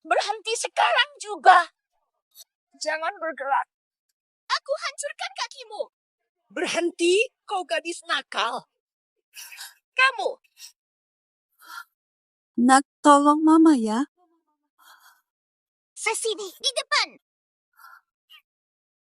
Berhenti sekarang juga. Jangan bergerak. Aku hancurkan kakimu. Berhenti, kau gadis nakal. Kamu. Nak, tolong Mama ya. Sesini, di depan.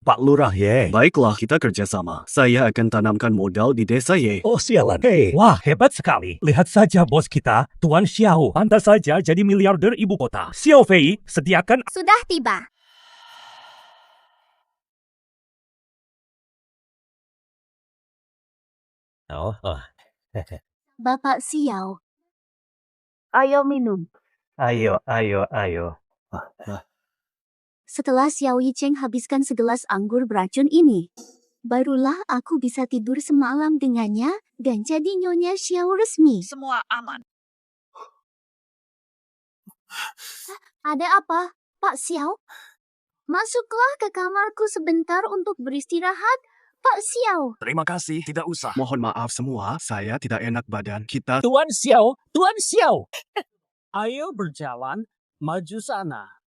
Pak Lurah ye. Baiklah, kita kerjasama. Saya akan tanamkan modal di desa ye. Oh sialan. Hei, wah hebat sekali. Lihat saja bos kita, Tuan Xiao. Pantas saja jadi miliarder ibu kota. Xiao Fei, sediakan... Sudah tiba. Oh. Bapak Xiao. Ayo minum. Ayo. Setelah Xiao Yicheng habiskan segelas anggur beracun ini, barulah aku bisa tidur semalam dengannya dan jadi nyonya Xiao resmi. Semua aman. Ada apa, Pak Xiao? Masuklah ke kamarku sebentar untuk beristirahat, Pak Xiao. Terima kasih, tidak usah. Mohon maaf semua, saya tidak enak badan. Kita... Tuan Xiao. Ayo berjalan, maju sana.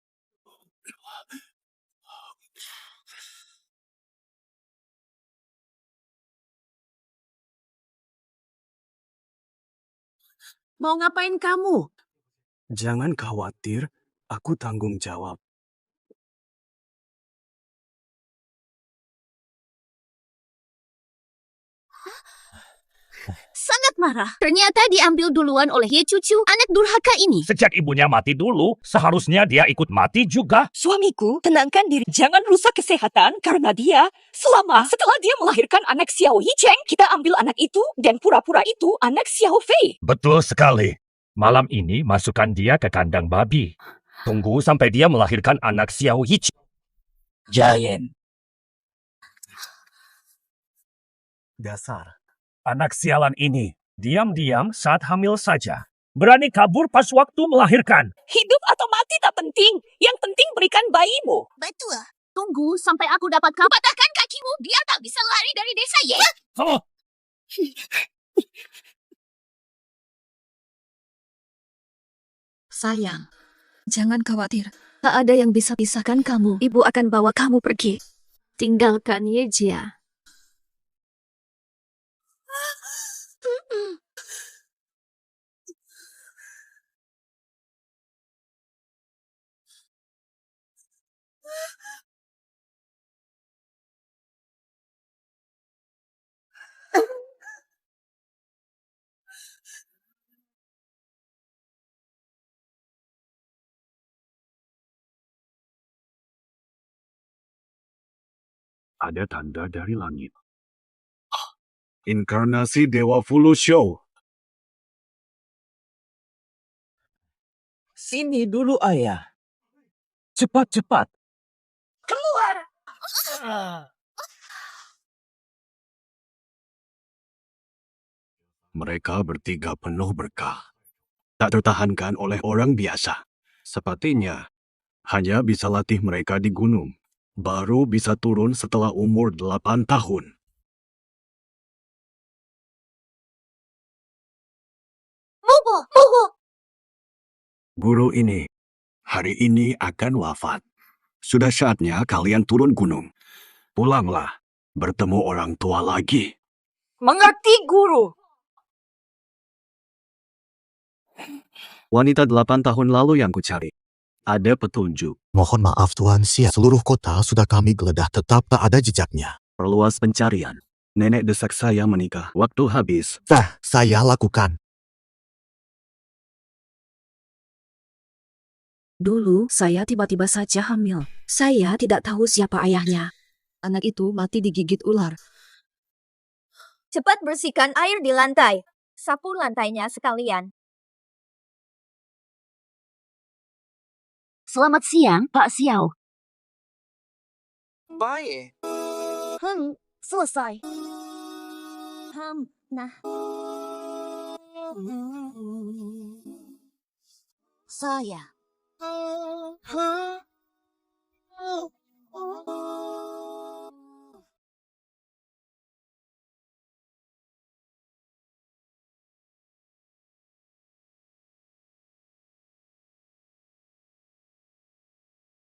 Mau ngapain kamu? Jangan khawatir, aku tanggung jawab. Sangat marah. Ternyata diambil duluan oleh Ye Cucu, anak durhaka ini. Sejak ibunya mati dulu, seharusnya dia ikut mati juga. Suamiku, tenangkan diri. Jangan rusak kesehatan karena dia setelah dia melahirkan anak Xiao Yicheng, kita ambil anak itu dan pura-pura itu anak Xiao Fei. Betul sekali. Malam ini masukkan dia ke kandang babi. Tunggu sampai dia melahirkan anak Xiao Yicheng. Giant. Dasar. Anak sialan ini, diam-diam saat hamil saja. Berani kabur pas waktu melahirkan. Hidup atau mati tak penting. Yang penting berikan bayimu. Betul. Tunggu sampai aku dapat kau patahkan kakimu biar tak bisa lari dari desa Ye. Oh, Sayang, jangan khawatir. Tak ada yang bisa pisahkan kamu. Ibu akan bawa kamu pergi. Tinggalkan Ye Jia. Ada tanda dari langit. Inkarnasi Dewa Fulu Show. Sini dulu ayah. cepat-cepat. Keluar. Mereka bertiga penuh berkah. Tak tertahankan oleh orang biasa. Sepertinya hanya bisa latih mereka di gunung. Baru bisa turun setelah umur 8 tahun. Bobo. Guru ini hari ini akan wafat. Sudah saatnya kalian turun gunung. Pulanglah, bertemu orang tua lagi. Mengerti, guru. Wanita 8 tahun lalu yang kucari. Ada petunjuk. Mohon maaf Tuan Xia, seluruh kota sudah kami geledah tetap tak ada jejaknya. Perluas pencarian. Nenek desak saya menikah. Waktu habis. Saya lakukan. Dulu, saya tiba-tiba saja hamil. Saya tidak tahu siapa ayahnya. Anak itu mati digigit ular. Cepat bersihkan air di lantai. Sapu lantainya sekalian. Selamat siang, Pak Xiao. Baik. Selesai. Nah. Saya.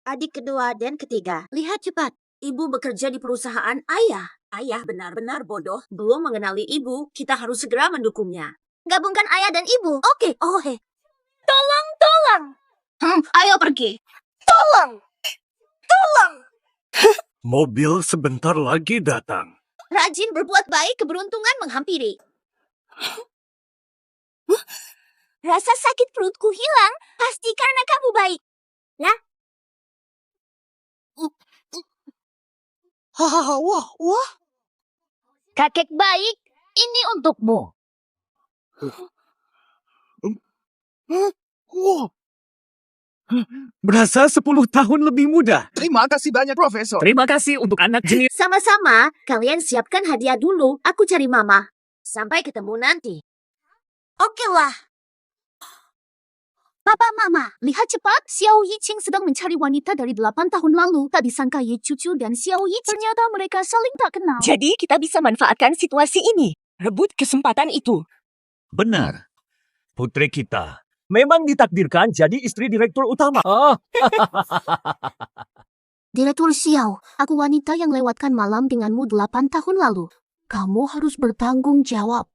adik kedua dan ketiga. Lihat cepat. Ibu bekerja di perusahaan ayah. Ayah benar-benar bodoh. Belum mengenali ibu, kita harus segera mendukungnya. Gabungkan ayah dan ibu. Oke. Tolong. Ayo pergi. Tolong. Mobil sebentar lagi datang. Rajin berbuat baik, keberuntungan menghampiri. Rasa sakit perutku hilang, pasti karena kamu baik. Wah. Kakek baik, ini untukmu. Wow. Berasa 10 tahun lebih muda. Terima kasih banyak, Profesor. Terima kasih untuk anak jenis. Sama-sama, kalian siapkan hadiah dulu. Aku cari mama. Sampai ketemu nanti. Oke lah. Papa, Mama, lihat cepat. Xiao Yiqing sedang mencari wanita dari 8 tahun lalu. Tak disangka Ye Cucu dan Xiao Yiqing ternyata mereka saling tak kenal. Jadi kita bisa manfaatkan situasi ini. Rebut kesempatan itu. Benar. Putri kita memang ditakdirkan jadi istri direktur utama. Direktur Xiao, aku wanita yang lewatkan malam denganmu 8 tahun lalu. Kamu harus bertanggung jawab.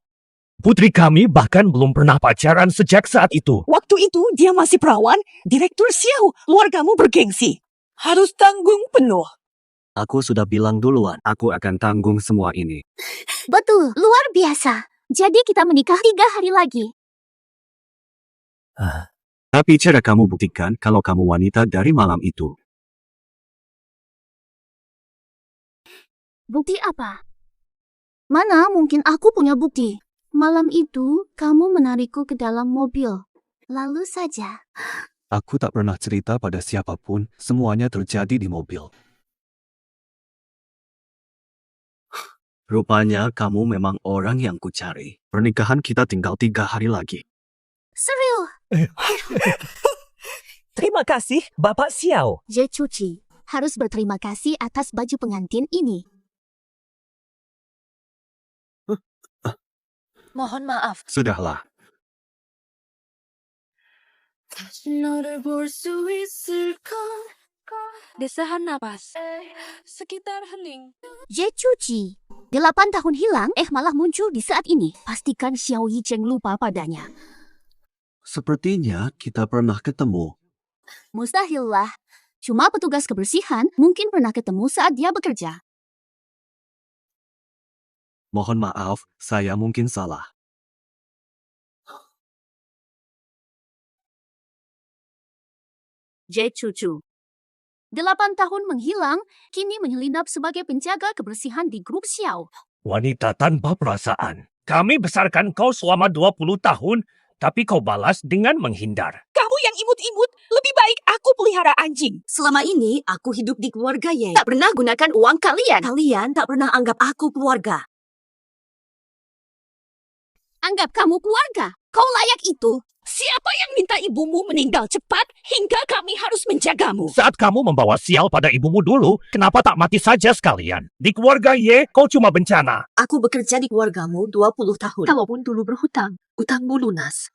Putri kami bahkan belum pernah pacaran sejak saat itu. Waktu itu dia masih perawan, Direktur Xiao. Keluargamu bergengsi. Harus tanggung penuh. Aku sudah bilang duluan, aku akan tanggung semua ini. Betul, luar biasa. Jadi kita menikah 3 hari lagi. Tapi cara kamu buktikan kalau kamu wanita dari malam itu. Bukti apa? Mana mungkin aku punya bukti? Malam itu, kamu menarikku ke dalam mobil. Lalu saja. Aku tak pernah cerita pada siapapun, semuanya terjadi di mobil. Rupanya kamu memang orang yang kucari. Pernikahan kita tinggal 3 hari lagi. Serius? Terima kasih, Bapak Xiao. Ye Cuci harus berterima kasih atas baju pengantin ini. Mohon maaf. Sudahlah. Desahan napas. Sekitar hening. Ye Cuci, 8 tahun hilang, malah muncul di saat ini. Pastikan Xiao Yicheng lupa padanya. Sepertinya kita pernah ketemu. Mustahil lah. Cuma petugas kebersihan mungkin pernah ketemu saat dia bekerja. Mohon maaf, saya mungkin salah. Ye Cucu, 8 tahun menghilang, kini menyelinap sebagai penjaga kebersihan di grup Xiao. Wanita tanpa perasaan. Kami besarkan kau selama 20 tahun, tapi kau balas dengan menghindar. Kamu yang imut-imut, lebih baik aku pelihara anjing. Selama ini aku hidup di keluarga Ye. Tak pernah gunakan uang kalian. Kalian tak pernah anggap aku keluarga. Anggap kamu keluarga. Kau layak itu. Siapa yang minta ibumu meninggal cepat hingga kami harus menjagamu? Saat kamu membawa sial pada ibumu dulu, kenapa tak mati saja sekalian? Di keluarga Ye, kau cuma bencana. Aku bekerja di keluargamu 20 tahun. Kalaupun dulu berhutang, utangmu lunas.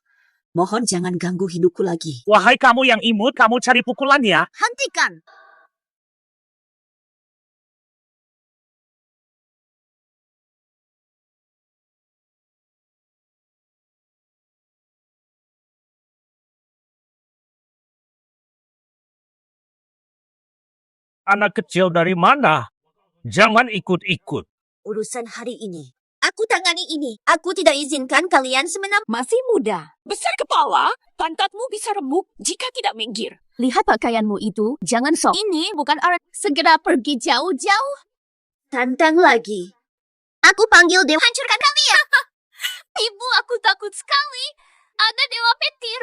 Mohon jangan ganggu hidupku lagi. Wahai kamu yang imut, kamu cari pukulan ya. Hentikan. Anak kecil dari mana? Jangan ikut-ikut. Urusan hari ini. Aku tangani ini. Aku tidak izinkan kalian semenam. Masih muda. Besar kepala, pantatmu bisa remuk jika tidak minggir. Lihat pakaianmu itu. Jangan sok. Ini bukan orang. Segera pergi jauh-jauh. Tantang lagi. Aku panggil dewa. Hancurkan kalian. Ibu, aku takut sekali. Ada dewa petir.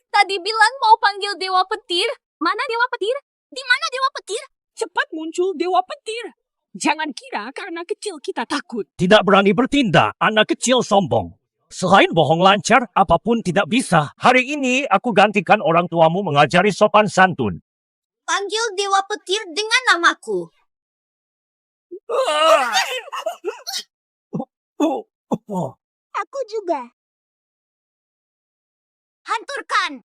Tadi bilang mau panggil dewa petir. Mana dewa petir? Di mana dewa petir? Cepat muncul dewa petir. Jangan kira karena kecil kita takut. Tidak berani bertindak, anak kecil sombong. Selain bohong lancar, apapun tidak bisa. Hari ini aku gantikan orang tuamu mengajari sopan santun. Panggil dewa petir dengan namaku. Aku juga. Hanturkan.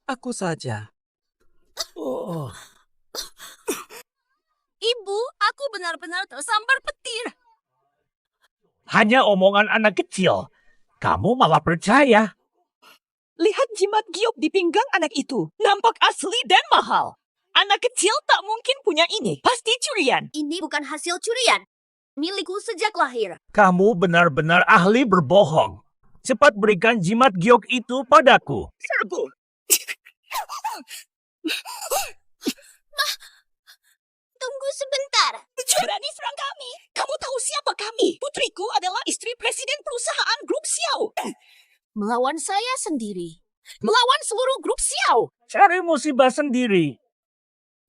Aku saja. Ibu, aku benar-benar tersambar petir. Hanya omongan anak kecil. Kamu malah percaya. Lihat jimat giok di pinggang anak itu. Nampak asli dan mahal. Anak kecil tak mungkin punya ini. Pasti curian. Ini bukan hasil curian. Milikku sejak lahir. Kamu benar-benar ahli berbohong. Cepat berikan jimat giok itu padaku. Serbu. Tunggu sebentar. Berani serang kami. Kamu tahu siapa kami? Putriku adalah istri presiden perusahaan Grup Xiao. Melawan saya sendiri. Melawan seluruh grup Xiao. Cari musibah sendiri.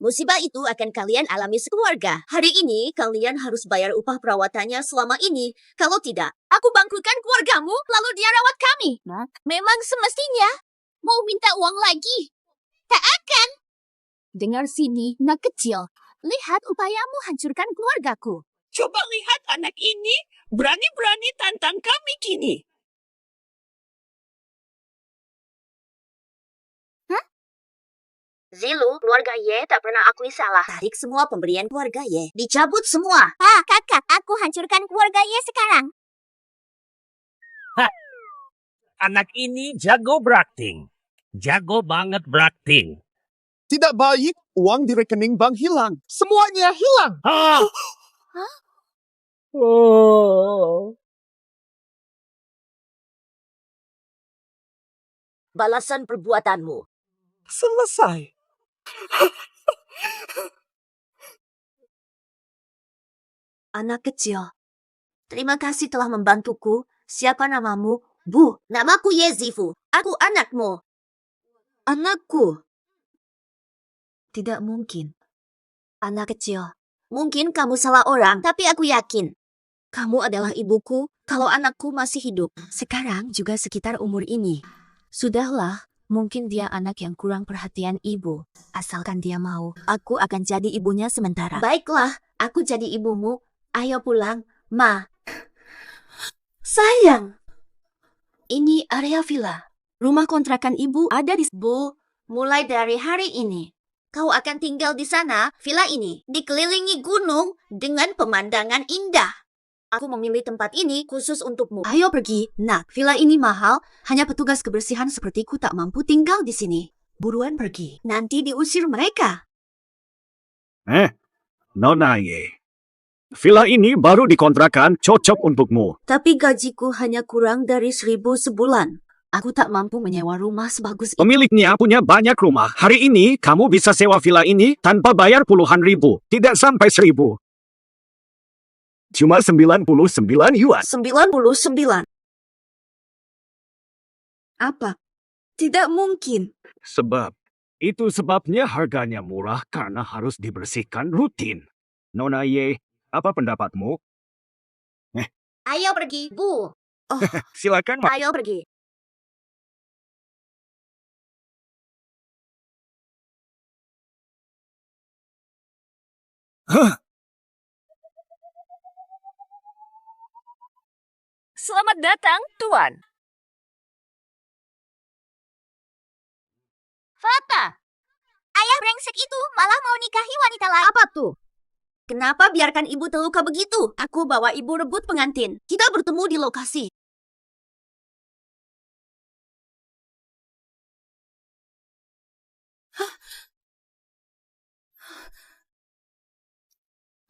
Musibah itu akan kalian alami sekeluarga. Hari ini kalian harus bayar upah perawatannya selama ini. Kalau tidak, aku bangkrutkan keluargamu lalu dia rawat kami. Memang semestinya mau minta uang lagi. Tak akan. Dengar sini, nak kecil. Lihat upayamu hancurkan keluargaku. Coba lihat anak ini. Berani-berani tantang kami kini. Zilu, keluarga Ye tak pernah akui salah. Tarik semua pemberian keluarga Ye. Dicabut semua. Kakak, aku hancurkan keluarga Ye sekarang. Anak ini jago berakting. Jago banget berakting. Tidak baik, uang di rekening bank hilang. Semuanya hilang. Balasan perbuatanmu. Selesai. Anak kecil, terima kasih telah membantuku. Siapa namamu? Bu. Namaku Ye Zifu. Aku anakmu. Anakku. Tidak mungkin. Anak kecil, Mungkin kamu salah orang, tapi aku yakin. kamu adalah ibuku kalau anakku masih hidup. Sekarang juga sekitar umur ini. Sudahlah, mungkin dia anak yang kurang perhatian ibu. Asalkan dia mau, aku akan jadi ibunya sementara. Baiklah, aku jadi ibumu. Ayo pulang, Ma. Sayang, ini area villa. Rumah kontrakan ibu ada di... Bu, mulai dari hari ini, kau akan tinggal di sana, villa ini, dikelilingi gunung dengan pemandangan indah. Aku memilih tempat ini khusus untukmu. Ayo pergi, nak. Villa ini mahal, hanya petugas kebersihan sepertiku tak mampu tinggal di sini. Buruan pergi, nanti diusir mereka. Nona Ye. Villa ini baru dikontrakan, cocok untukmu. Tapi gajiku hanya kurang dari 1.000 sebulan. Aku tak mampu menyewa rumah sebagus itu. Pemiliknya punya banyak rumah. Hari ini kamu bisa sewa villa ini tanpa bayar puluhan ribu. Tidak sampai 1.000. Cuma 99 yuan. 99. Apa? Tidak mungkin. Sebab, itu sebabnya harganya murah karena harus dibersihkan rutin. Nona Ye, apa pendapatmu? Ayo pergi, Bu. Silakan, Ma. Ayo pergi. Selamat datang, Tuan. Fata, ayah brengsek itu malah mau nikahi wanita lain. Apa tuh? Kenapa biarkan ibu terluka begitu? Aku bawa ibu rebut pengantin. Kita bertemu di lokasi.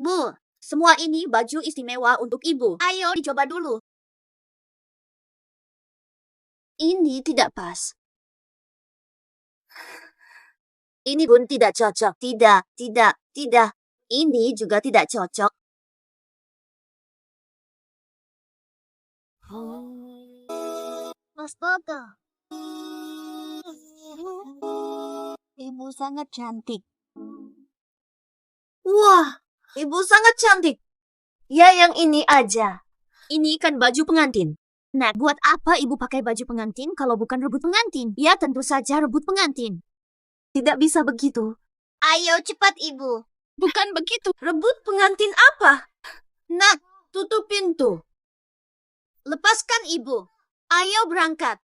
Bu, semua ini baju istimewa untuk ibu. Ayo dicoba dulu. Ini tidak pas. Ini pun tidak cocok. Tidak. Ini juga tidak cocok. Astaga. Ibu sangat cantik. Wah, ibu sangat cantik. Ya, yang ini aja. Ini kan baju pengantin. Nah, buat apa ibu pakai baju pengantin kalau bukan rebut pengantin? Ya, tentu saja rebut pengantin. Tidak bisa begitu. Ayo cepat ibu. Bukan begitu. Rebut pengantin apa? Nak, tutup pintu. Lepaskan ibu. Ayo berangkat.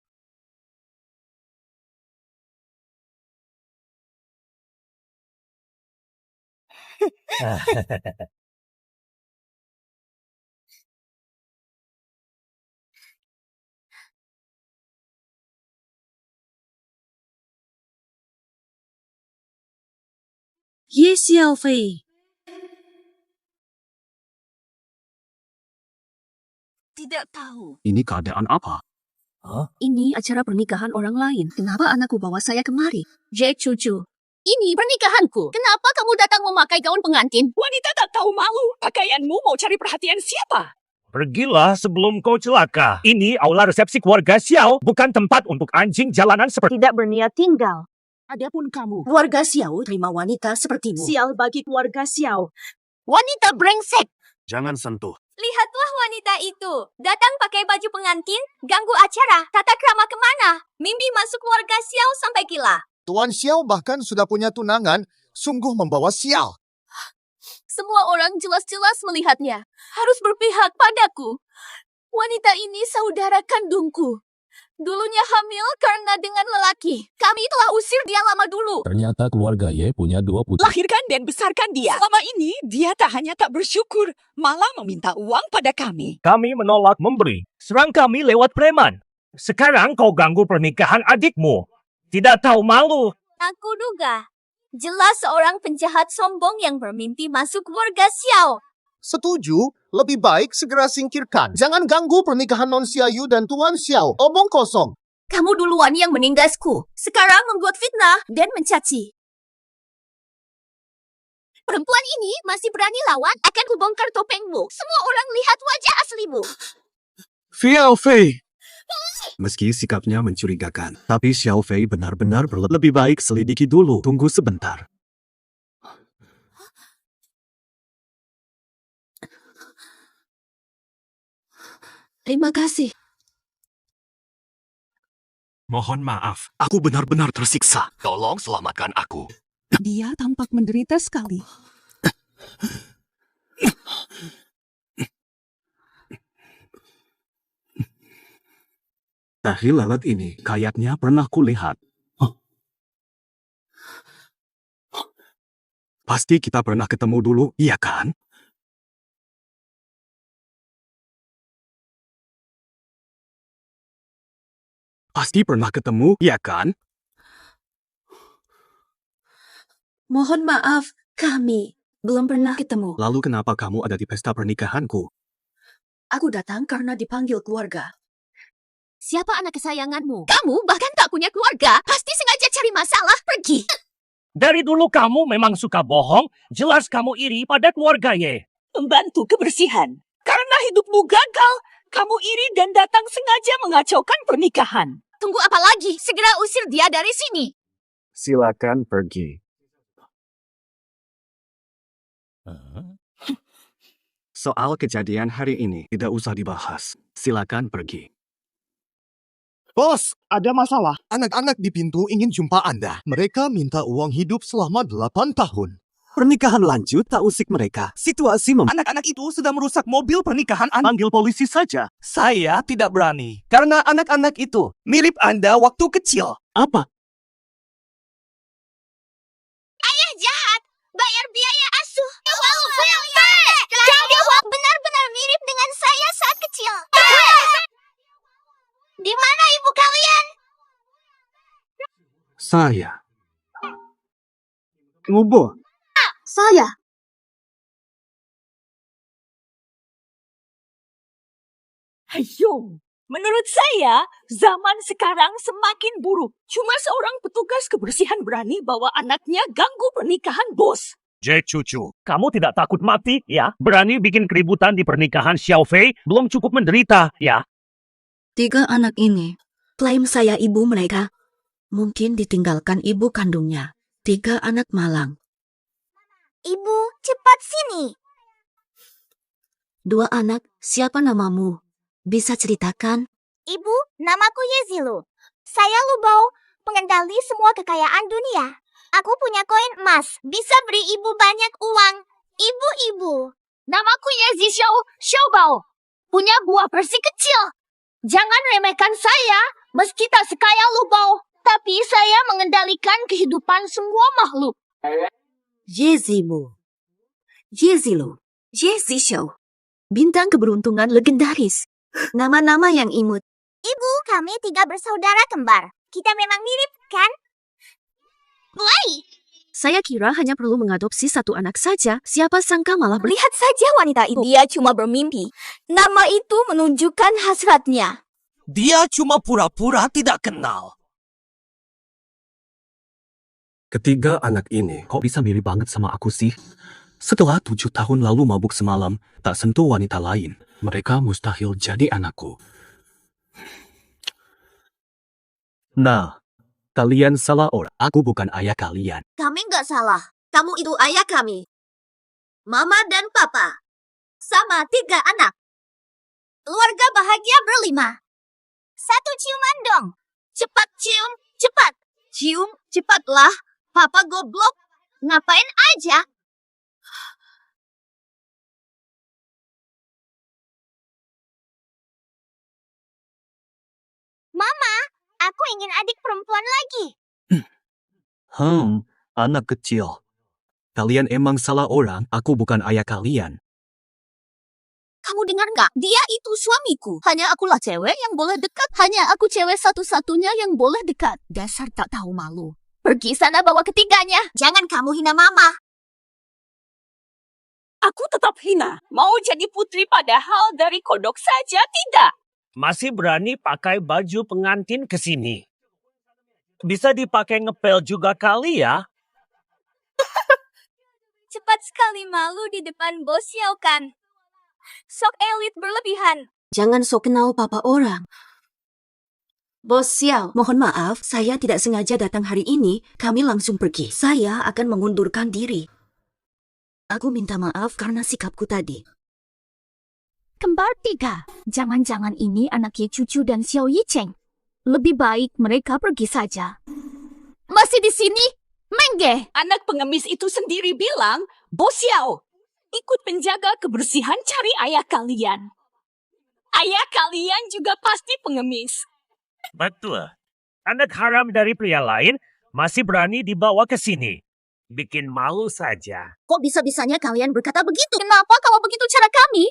Ye Xiaofei. Tidak tahu. Ini keadaan apa? Ini acara pernikahan orang lain. Kenapa anakku bawa saya kemari? Jack cucu. Ini pernikahanku. Kenapa kamu datang memakai gaun pengantin? Wanita tak tahu malu. Pakaianmu mau cari perhatian siapa? Pergilah sebelum kau celaka. Ini aula resepsi keluarga Xiao, bukan tempat untuk anjing jalanan seperti... Tidak berniat tinggal. Adapun kamu, Keluarga Xiao terima wanita sepertimu. sial bagi keluarga Xiao. Wanita brengsek. Jangan sentuh. Lihatlah wanita itu. Datang pakai baju pengantin, ganggu acara. Tata krama kemana? Mimpi masuk keluarga Xiao sampai gila. Tuan Xiao bahkan sudah punya tunangan, sungguh membawa sial. Semua orang jelas-jelas melihatnya. Harus berpihak padaku. Wanita ini saudara kandungku. Dulunya hamil karena dengan lelaki. Kami telah usir dia lama dulu. Ternyata keluarga Ye punya 2 putri. Lahirkan dan besarkan dia. Selama ini, dia tak hanya tak bersyukur, malah meminta uang pada kami. Kami menolak memberi. Serang kami lewat preman. Sekarang kau ganggu pernikahan adikmu. Tidak tahu malu. Aku duga. Jelas seorang penjahat sombong yang bermimpi masuk keluarga Xiao. Setuju, lebih baik segera singkirkan. Jangan ganggu pernikahan Non Xiaoyu dan Tuan Xiao. Omong kosong. Kamu duluan yang menindasku. Sekarang membuat fitnah dan mencaci. Perempuan ini masih berani lawan, akan kubongkar topengmu. Semua orang lihat wajah aslimu. Xiaofei. Meski sikapnya mencurigakan, tapi Xiaofei benar-benar lebih baik selidiki dulu. Tunggu sebentar. Terima kasih. Mohon maaf, aku benar-benar tersiksa. Tolong selamatkan aku. Dia tampak menderita sekali. Tahi lalat ini kayaknya pernah kulihat. Pasti kita pernah ketemu dulu, iya kan? Pasti pernah ketemu, iya kan? Mohon maaf, kami belum pernah ketemu. Lalu kenapa kamu ada di pesta pernikahanku? Aku datang karena dipanggil keluarga. Siapa anak kesayanganmu? Kamu bahkan tak punya keluarga. Pasti sengaja cari masalah. Pergi. Dari dulu kamu memang suka bohong. Jelas kamu iri pada keluarga Ye. Membantu kebersihan. Karena hidupmu gagal, kamu iri dan datang sengaja mengacaukan pernikahan. Tunggu apa lagi? Segera usir dia dari sini. Silakan pergi. Soal kejadian hari ini tidak usah dibahas. Silakan pergi. Bos, ada masalah. Anak-anak di pintu ingin jumpa Anda. Mereka minta uang hidup selama 8 tahun. Pernikahan lanjut tak usik mereka. Situasi Anak-anak itu sudah merusak mobil pernikahan Anda. panggil polisi saja. Saya tidak berani. Karena anak-anak itu mirip Anda waktu kecil. Apa? Ayah jahat. Bayar biaya asuh. Kau benar-benar mirip dengan saya saat kecil. Di mana ibu kalian? Saya. Ngubo. Saya. Ayo, menurut saya, zaman sekarang semakin buruk. Cuma seorang petugas kebersihan berani bawa anaknya ganggu pernikahan bos. Jack cucu, kamu tidak takut mati, ya? Berani bikin keributan di pernikahan Xiaofei, belum cukup menderita, ya? 3 anak ini, klaim saya ibu mereka. Mungkin ditinggalkan ibu kandungnya. 3 anak malang. Ibu, cepat sini. 2 anak, siapa namamu? Bisa ceritakan? Ibu, namaku Yezilu. Saya Lubao, pengendali semua kekayaan dunia. Aku punya koin emas, bisa beri ibu banyak uang. Ibu-ibu. Namaku Yezi Xiaobao. punya buah bersih kecil. Jangan remehkan saya, meski tak sekaya Lubao. Tapi saya mengendalikan kehidupan semua makhluk. Jezimu. Jezilo. Jezisho. Bintang keberuntungan legendaris. Nama-nama yang imut. Ibu, kami 3 bersaudara kembar. Kita memang mirip, kan? Mulai! Saya kira hanya perlu mengadopsi satu anak saja. Siapa sangka malah Lihat saja wanita itu. Dia cuma bermimpi. Nama itu menunjukkan hasratnya. Dia cuma pura-pura tidak kenal. Ketiga anak ini kok bisa mirip banget sama aku sih? Setelah 7 tahun lalu mabuk semalam, tak sentuh wanita lain. Mereka mustahil jadi anakku. Nah, kalian salah orang. Aku bukan ayah kalian. Kami nggak salah. Kamu itu ayah kami. Mama dan Papa. Sama 3 anak. Keluarga bahagia berlima. 1 ciuman dong. Cepat cium, cepat. Cium, cepatlah. Papa goblok. Ngapain aja? Mama, aku ingin adik perempuan lagi. Anak kecil. Kalian emang salah orang, aku bukan ayah kalian. Kamu dengar nggak? Dia itu suamiku. Hanya akulah cewek yang boleh dekat. Hanya aku cewek satu-satunya yang boleh dekat. Dasar tak tahu malu. Pergi sana bawa ketiganya. Jangan kamu hina mama. Aku tetap hina. Mau jadi putri padahal dari kodok saja tidak. Masih berani pakai baju pengantin ke sini. Bisa dipakai ngepel juga kali ya? Cepat sekali malu di depan bos Xiao kan. Sok elit berlebihan. Jangan sok kenal papa orang. Bos Xiao, mohon maaf, saya tidak sengaja datang hari ini. Kami langsung pergi. Saya akan mengundurkan diri. Aku minta maaf karena sikapku tadi. Kembar 3. Jangan-jangan ini anak Ye Cucu dan Xiao Yicheng. Lebih baik mereka pergi saja. Masih di sini? Mengge. Anak pengemis itu sendiri bilang, Bos Xiao, ikut penjaga kebersihan cari ayah kalian. Ayah kalian juga pasti pengemis. Betul. Anak haram dari pria lain masih berani dibawa ke sini. Bikin malu saja. Kok bisa-bisanya kalian berkata begitu? Kenapa kalau begitu cara kami?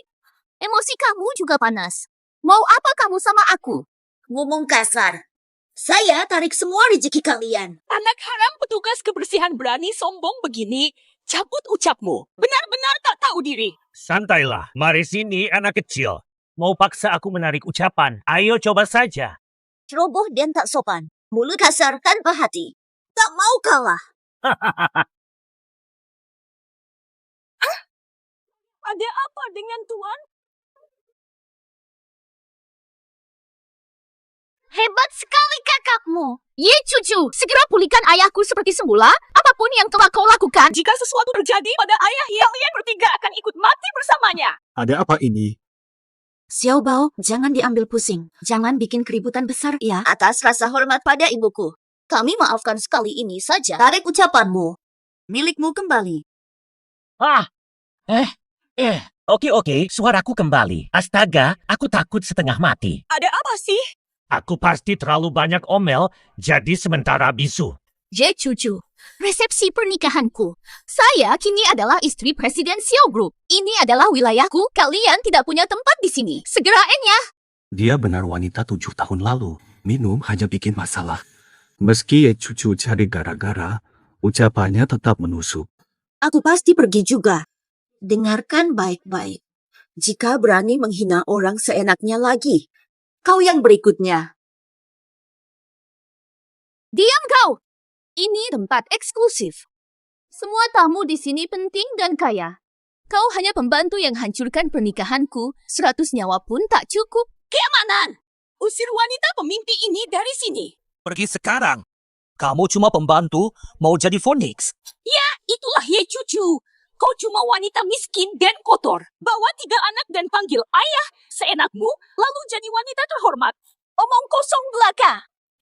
Emosi kamu juga panas. Mau apa kamu sama aku? Ngomong kasar. Saya tarik semua rezeki kalian. Anak haram petugas kebersihan berani sombong begini. Cabut ucapmu. Benar-benar tak tahu diri. Santailah. Mari sini anak kecil. Mau paksa aku menarik ucapan. Ayo coba saja. Ceroboh dan tak sopan. Mulut kasar tanpa hati. Tak mau kalah. Ada apa dengan Tuan? Hebat sekali kakakmu. Ye Cucu, segera pulihkan ayahku seperti semula. Apapun yang telah kau lakukan. Jika sesuatu terjadi pada ayah, kalian bertiga akan ikut mati bersamanya. Ada apa ini? Xiao Bao, jangan diambil pusing. Jangan bikin keributan besar ya. Atas rasa hormat pada ibuku. Kami maafkan sekali ini saja. Tarik ucapanmu. Milikmu kembali. Oke, suaraku kembali. Astaga, aku takut setengah mati. Ada apa sih? Aku pasti terlalu banyak omel, jadi sementara bisu. Ye Cucu, resepsi pernikahanku. Saya kini adalah istri Presiden Xiao Group. Ini adalah wilayahku. Kalian tidak punya tempat di sini. Segerain ya. Dia benar wanita 7 tahun lalu. Minum hanya bikin masalah. Meski Ye Cucu cari gara-gara, ucapannya tetap menusuk. Aku pasti pergi juga. Dengarkan baik-baik. Jika berani menghina orang seenaknya lagi, kau yang berikutnya. Diam kau. Ini tempat eksklusif. Semua tamu di sini penting dan kaya. Kau hanya pembantu yang hancurkan pernikahanku. 100 nyawa pun tak cukup. Keamanan! Usir wanita pemimpi ini dari sini. Pergi sekarang. Kamu cuma pembantu, mau jadi Phoenix. Ya, itulah Ye Cucu. Kau cuma wanita miskin dan kotor. Bawa 3 anak dan panggil ayah seenakmu, lalu jadi wanita terhormat. Omong kosong belaka.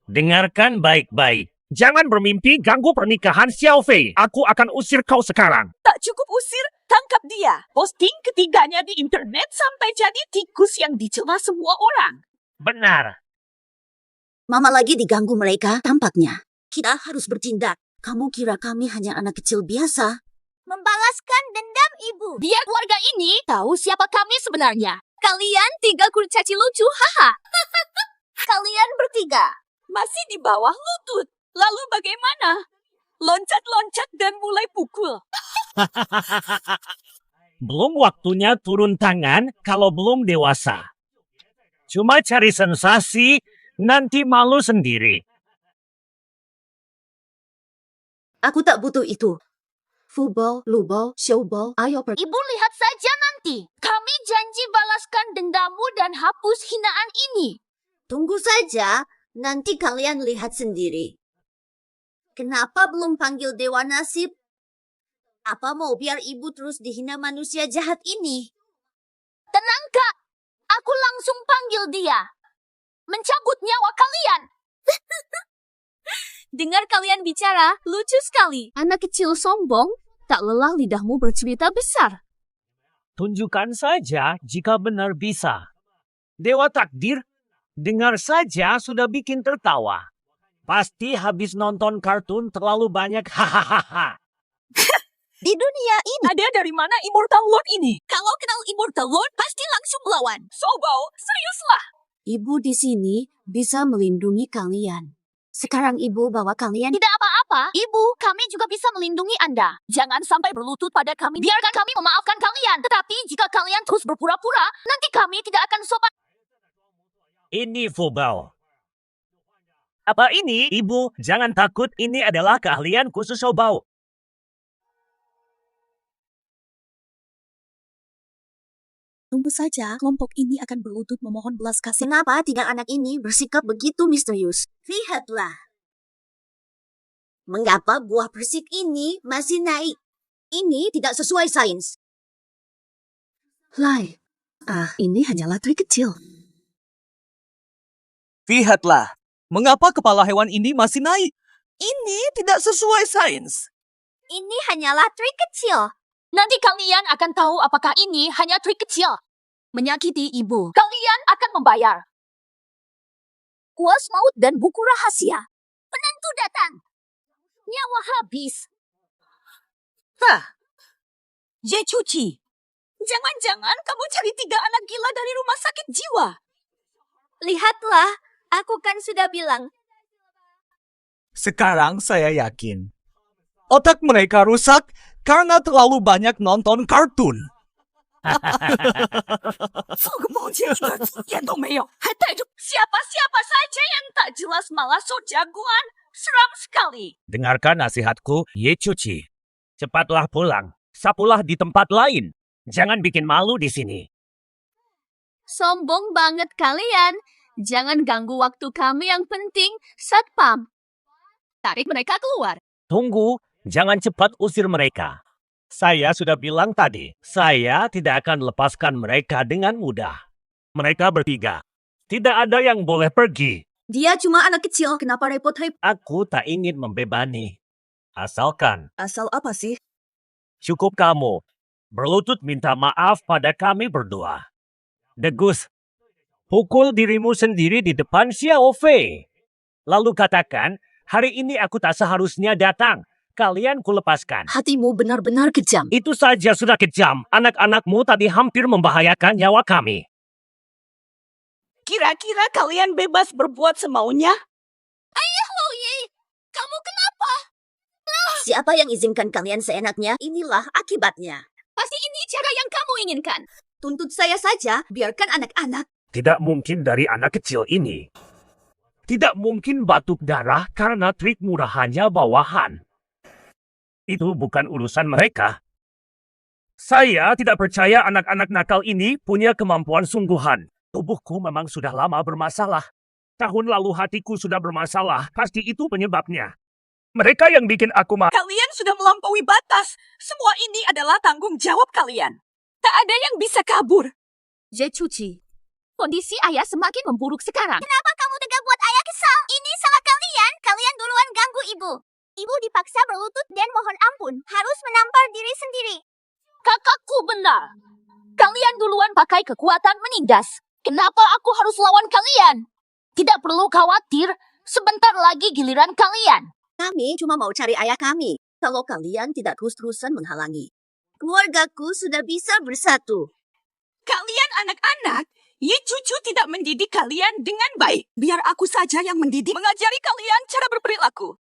Dengarkan baik-baik. Jangan bermimpi ganggu pernikahan Xiao Fei. Aku akan usir kau sekarang. Tak cukup usir, Tangkap dia. Posting ketiganya di internet sampai jadi tikus yang dicela semua orang. Benar. Mama lagi diganggu mereka tampaknya. Kita harus bertindak. Kamu kira kami hanya anak kecil biasa? Membalaskan dendam ibu. Biar keluarga ini tahu siapa kami sebenarnya. Kalian 3 kurcaci lucu, haha. Kalian bertiga. Masih di bawah lutut. Lalu bagaimana? Loncat-loncat dan mulai pukul. Belum waktunya turun tangan kalau belum dewasa. Cuma cari sensasi, nanti malu sendiri. Aku tak butuh itu. Football, lubal, showball, ayo pergi. Ibu lihat saja nanti. Kami janji balaskan dendammu dan hapus hinaan ini. Tunggu saja, nanti kalian lihat sendiri. Kenapa belum panggil Dewa Nasib? Apa mau biar ibu terus dihina manusia jahat ini? Tenang, Kak. Aku langsung panggil dia. Mencabut nyawa kalian. Dengar kalian bicara, lucu sekali. Anak kecil sombong, tak lelah lidahmu bercerita besar. Tunjukkan saja jika benar bisa. Dewa takdir, dengar saja sudah bikin tertawa. Pasti habis nonton kartun terlalu banyak hahaha. Di dunia ini ada dari mana Immortal Lord ini? Kalau kenal Immortal Lord, pasti langsung melawan. Sobo, seriuslah. Ibu di sini bisa melindungi kalian. Sekarang ibu bawa kalian. Tidak apa-apa, Ibu. Kami juga bisa melindungi Anda. Jangan sampai berlutut pada kami. Biarkan kami memaafkan kalian. Tetapi jika kalian terus berpura-pura, nanti kami tidak akan sopan. Ini Fubal. Apa ini, Ibu? Jangan takut, ini adalah keahlian khusus Sobau. Tunggu saja, kelompok ini akan berlutut memohon belas kasih. Kenapa tiga anak ini bersikap begitu misterius? Lihatlah. Mengapa buah persik ini masih naik? Ini tidak sesuai sains. Lai, ini hanyalah trik kecil. Lihatlah, mengapa kepala hewan ini masih naik? Ini tidak sesuai sains. Ini hanyalah trik kecil. Nanti kalian akan tahu apakah ini hanya trik kecil. Menyakiti ibu. Kalian akan membayar. Kuas maut dan buku rahasia. Penentu datang. Nyawa habis. Jecuci, jangan-jangan kamu cari 3 anak gila dari rumah sakit jiwa. Lihatlah, aku kan sudah bilang. Sekarang saya yakin. Otak mereka rusak karena terlalu banyak nonton kartun. Siapa-siapa saja yang tak jelas malah so jagoan. Seram sekali. Dengarkan nasihatku, Yecuci. Cepatlah pulang. Sapulah di tempat lain. Jangan bikin malu di sini. Sombong banget kalian. Jangan ganggu waktu kami yang penting, Satpam. Tarik mereka keluar. Tunggu, jangan cepat usir mereka. Saya sudah bilang tadi, saya tidak akan lepaskan mereka dengan mudah. Mereka bertiga. Tidak ada yang boleh pergi. Dia cuma anak kecil, kenapa repot-repot? Aku tak ingin membebani. Asalkan, Asal apa sih? cukup kamu berlutut minta maaf pada kami berdua. Degus, pukul dirimu sendiri di depan Xiao Fei. Lalu katakan, hari ini aku tak seharusnya datang. Kalian kulepaskan. Hatimu benar-benar kejam. Itu saja sudah kejam. Anak-anakmu tadi hampir membahayakan nyawa kami. Kira-kira kalian bebas berbuat semaunya? Ayah Loye, kamu kenapa? Siapa yang izinkan kalian seenaknya? Inilah akibatnya. Pasti ini cara yang kamu inginkan. Tuntut saya saja, biarkan anak-anak. Tidak mungkin dari anak kecil ini. Tidak mungkin batuk darah karena trik murahannya bawahan. Itu bukan urusan mereka. Saya tidak percaya anak-anak nakal ini punya kemampuan sungguhan. Tubuhku memang sudah lama bermasalah. Tahun lalu hatiku sudah bermasalah. Pasti itu penyebabnya. Mereka yang bikin aku Kalian sudah melampaui batas. Semua ini adalah tanggung jawab kalian. Tak ada yang bisa kabur. Jecuci, kondisi ayah semakin memburuk sekarang. Kenapa kamu tega buat ayah kesal? Ini salah kalian. Kalian duluan ganggu ibu. Ibu dipaksa berlutut dan mohon ampun. Harus menampar diri sendiri. Kakakku benar. Kalian duluan pakai kekuatan menindas. Kenapa aku harus lawan kalian? Tidak perlu khawatir, sebentar lagi giliran kalian. Kami cuma mau cari ayah kami. Kalau kalian tidak terus-terusan menghalangi. Keluargaku sudah bisa bersatu. Kalian anak-anak, Ye Cucu tidak mendidik kalian dengan baik. Biar aku saja yang mendidik, mengajari kalian cara berperilaku.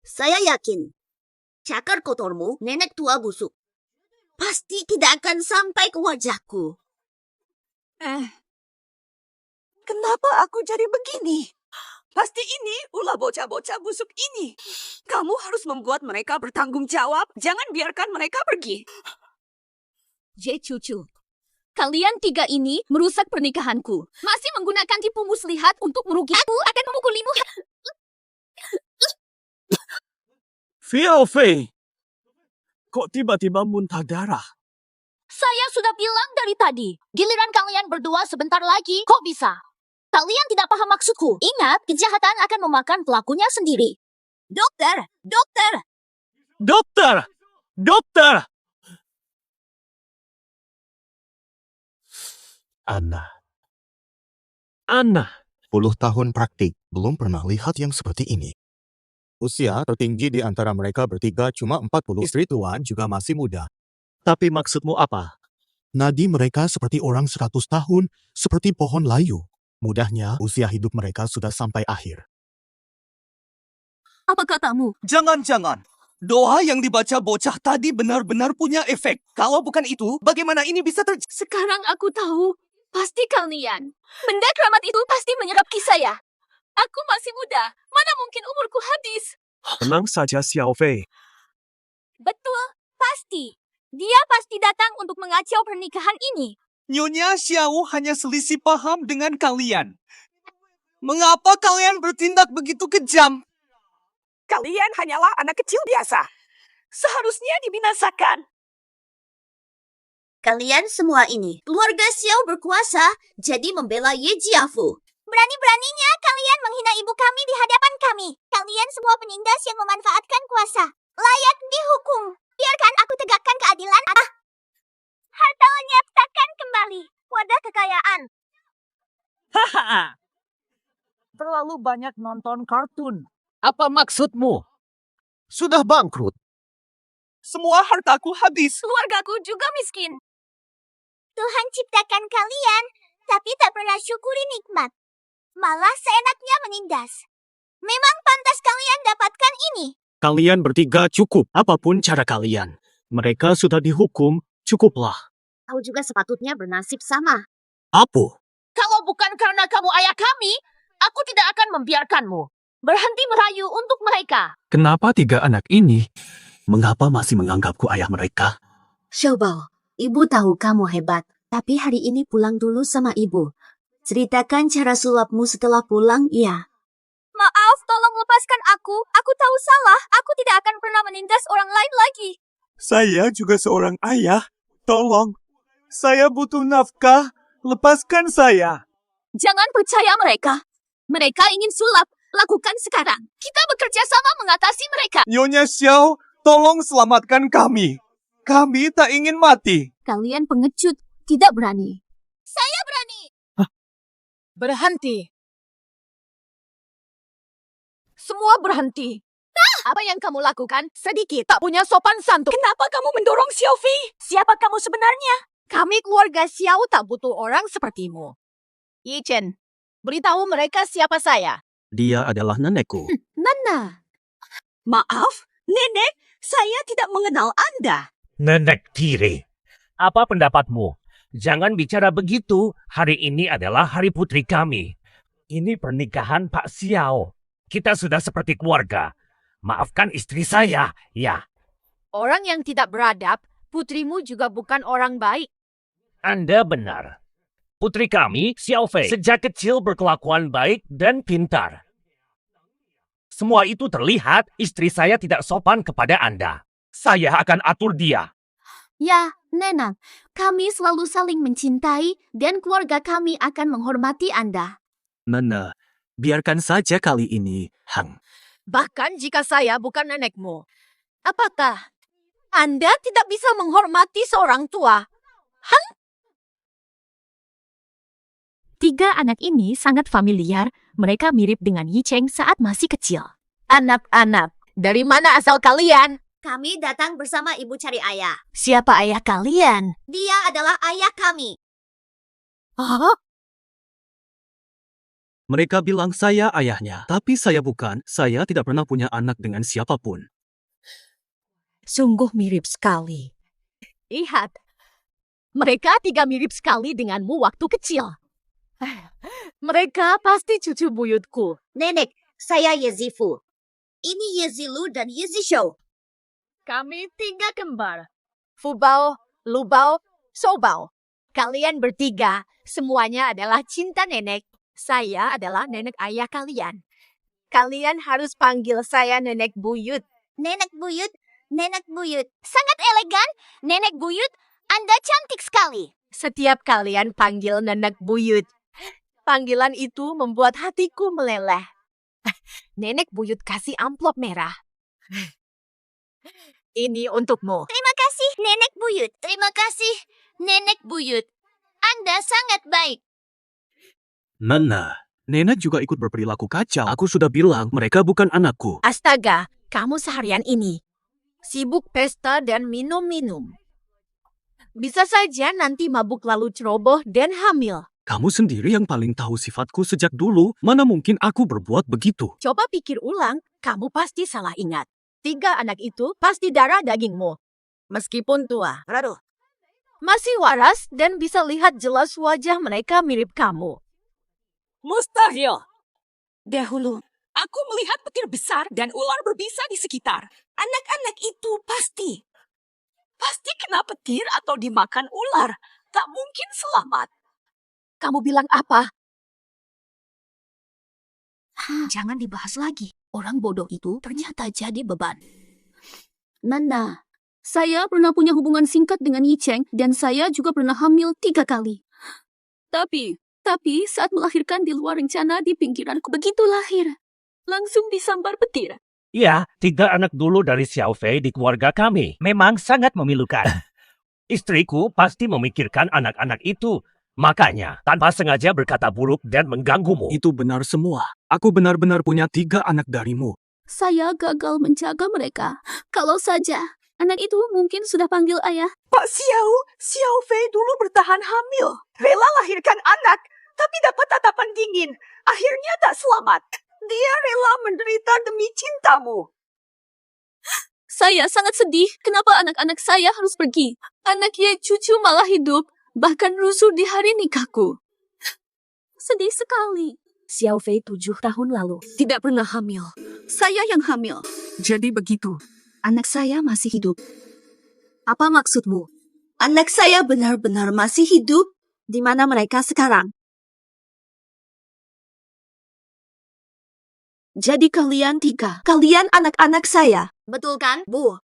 Saya yakin, cakar kotormu, nenek tua busuk, pasti tidak akan sampai ke wajahku. Kenapa aku jadi begini? Pasti ini ulah bocah-bocah busuk ini. Kamu harus membuat mereka bertanggung jawab. Jangan biarkan mereka pergi. Ye Cucu, kalian tiga ini merusak pernikahanku. Masih menggunakan tipu muslihat untuk merugi. Aku akan memukulimu. Xiao Fei, kok tiba-tiba muntah darah? Saya sudah bilang dari tadi, giliran kalian berdua sebentar lagi, kok bisa? Kalian tidak paham maksudku. Ingat, kejahatan akan memakan pelakunya sendiri. Dokter! Dokter! Dokter! Dokter! Anna. 10 tahun praktik, belum pernah lihat yang seperti ini. Usia tertinggi di antara mereka bertiga cuma 40. Istri tuan juga masih muda. Tapi maksudmu apa? Nadi mereka seperti orang 100 tahun, seperti pohon layu. Mudahnya, usia hidup mereka sudah sampai akhir. Apa katamu? Jangan-jangan. Doa yang dibaca bocah tadi benar-benar punya efek. Kalau bukan itu, bagaimana ini bisa terjadi? Sekarang aku tahu. Pasti kalian. Benda keramat itu pasti menyerap saya. Aku masih muda. Mana mungkin umurku habis? Tenang saja, Xiao Fei. Betul, pasti. Dia pasti datang untuk mengacau pernikahan ini. Nyonya Xiao hanya selisih paham dengan kalian. Mengapa kalian bertindak begitu kejam? Kalian hanyalah anak kecil biasa. Seharusnya dibinasakan. Kalian semua ini, keluarga Xiao berkuasa, jadi membela Ye Jiafu. Berani-beraninya kalian menghina ibu kami di hadapan kami. Kalian semua penindas yang memanfaatkan kuasa. Layak dihukum. Biarkan aku tegakkan keadilan. Harta lenyapkan kembali. Wadah kekayaan. Haha. Terlalu banyak nonton kartun. Apa maksudmu? Sudah bangkrut. Semua hartaku habis. Keluargaku juga miskin. Tuhan ciptakan kalian, tapi tak pernah syukuri nikmat. Malah seenaknya menindas. Memang pantas kalian dapatkan ini. Kalian bertiga cukup, apapun cara kalian. Mereka sudah dihukum, cukuplah. Kau juga sepatutnya bernasib sama. Apa? Kalau bukan karena kamu ayah kami, aku tidak akan membiarkanmu. Berhenti merayu untuk mereka. Kenapa tiga anak ini? Mengapa masih menganggapku ayah mereka? Xiaobao, ibu tahu kamu hebat, tapi hari ini pulang dulu sama ibu. Ceritakan cara sulapmu setelah pulang, ya. Maaf, tolong lepaskan aku. Aku tahu salah. Aku tidak akan pernah menindas orang lain lagi. Saya juga seorang ayah. Tolong. Saya butuh nafkah. Lepaskan saya. Jangan percaya mereka. Mereka ingin sulap. Lakukan sekarang. Kita bekerja sama mengatasi mereka. Nyonya Xiao, tolong selamatkan kami. Kami tak ingin mati. Kalian pengecut. Tidak berani. Saya berani. Berhenti. Semua berhenti. Apa yang kamu lakukan? Sedikit tak punya sopan santun. Kenapa kamu mendorong Xiao Fei? Siapa kamu sebenarnya? Kami keluarga Xiao tak butuh orang sepertimu. Yi Chen, beritahu mereka siapa saya. Dia adalah nenekku. Nana. Maaf, Nenek, saya tidak mengenal Anda. Nenek tiri. Apa pendapatmu? Jangan bicara begitu. Hari ini adalah hari putri kami. Ini pernikahan Pak Xiao. Kita sudah seperti keluarga. Maafkan istri saya, ya. Orang yang tidak beradab, putrimu juga bukan orang baik. Anda benar. Putri kami, Xiao Fei, sejak kecil berkelakuan baik dan pintar. Semua itu terlihat istri saya tidak sopan kepada Anda. Saya akan atur dia. Ya, Nena, kami selalu saling mencintai dan keluarga kami akan menghormati Anda. Nana, biarkan saja kali ini, Hang. Bahkan jika saya bukan nenekmu. Apakah Anda tidak bisa menghormati seorang tua. Tiga anak ini sangat familiar. Mereka mirip dengan Yi Cheng saat masih kecil. Anak-anak, dari mana asal kalian? Kami datang bersama ibu cari ayah. Siapa ayah kalian? Dia adalah ayah kami. Hah? Mereka bilang saya ayahnya, tapi saya bukan. Saya tidak pernah punya anak dengan siapapun. Sungguh mirip sekali. Lihat, mereka tiga mirip sekali denganmu waktu kecil. Mereka pasti cucu buyutku. Nenek, saya Yezifu. Ini Yezilu dan Yezishou. Kami tiga kembar. Fubao, Lubao, Sobao. Kalian bertiga, semuanya adalah cinta nenek. Saya adalah nenek ayah kalian. Kalian harus panggil saya nenek buyut. Nenek buyut, nenek buyut. Sangat elegan. Nenek buyut, Anda cantik sekali. Setiap kalian panggil nenek buyut, panggilan itu membuat hatiku meleleh. Nenek buyut kasih amplop merah. Ini untukmu. Terima kasih, nenek buyut. Terima kasih, nenek buyut. Anda sangat baik. Nana, Nenek juga ikut berperilaku kacau. Aku sudah bilang mereka bukan anakku. Astaga, kamu seharian ini sibuk pesta dan minum-minum. Bisa saja nanti mabuk lalu ceroboh dan hamil. Kamu sendiri yang paling tahu sifatku sejak dulu. Mana mungkin aku berbuat begitu? Coba pikir ulang, kamu pasti salah ingat. 3 anak itu pasti darah dagingmu. Meskipun tua, masih waras dan bisa lihat jelas wajah mereka mirip kamu. Mustahil. Dahulu, aku melihat petir besar dan ular berbisa di sekitar. Anak-anak itu pasti kena petir atau dimakan ular. Tak mungkin selamat. Kamu bilang apa? Jangan dibahas lagi. Orang bodoh itu ternyata jadi beban. Nanda, saya pernah punya hubungan singkat dengan Yi Cheng dan saya juga pernah hamil 3 kali. Tapi saat melahirkan di luar rencana di pinggiranku begitu lahir. Langsung disambar petir. Ya, 3 anak dulu dari Xiao Fei di keluarga kami. Memang sangat memilukan. Istriku pasti memikirkan anak-anak itu. Makanya, tanpa sengaja berkata buruk dan mengganggumu. Itu benar semua. Aku benar-benar punya 3 anak darimu. Saya gagal menjaga mereka. Kalau saja anak itu mungkin sudah panggil ayah. Pak Xiao Fei dulu bertahan hamil. Rela lahirkan anak, tapi dapat tatapan dingin. Akhirnya tak selamat. Dia rela menderita demi cintamu. Saya sangat sedih kenapa anak-anak saya harus pergi. Anak Ye cucu malah hidup, bahkan rusuh di hari nikahku. Sedih sekali. Xiao Fei 7 tahun lalu. Tidak pernah hamil. Saya yang hamil. Jadi begitu. Anak saya masih hidup. Apa maksudmu? Anak saya benar-benar masih hidup? Di mana mereka sekarang? Jadi kalian 3. Kalian anak-anak saya. Betul kan, Bu?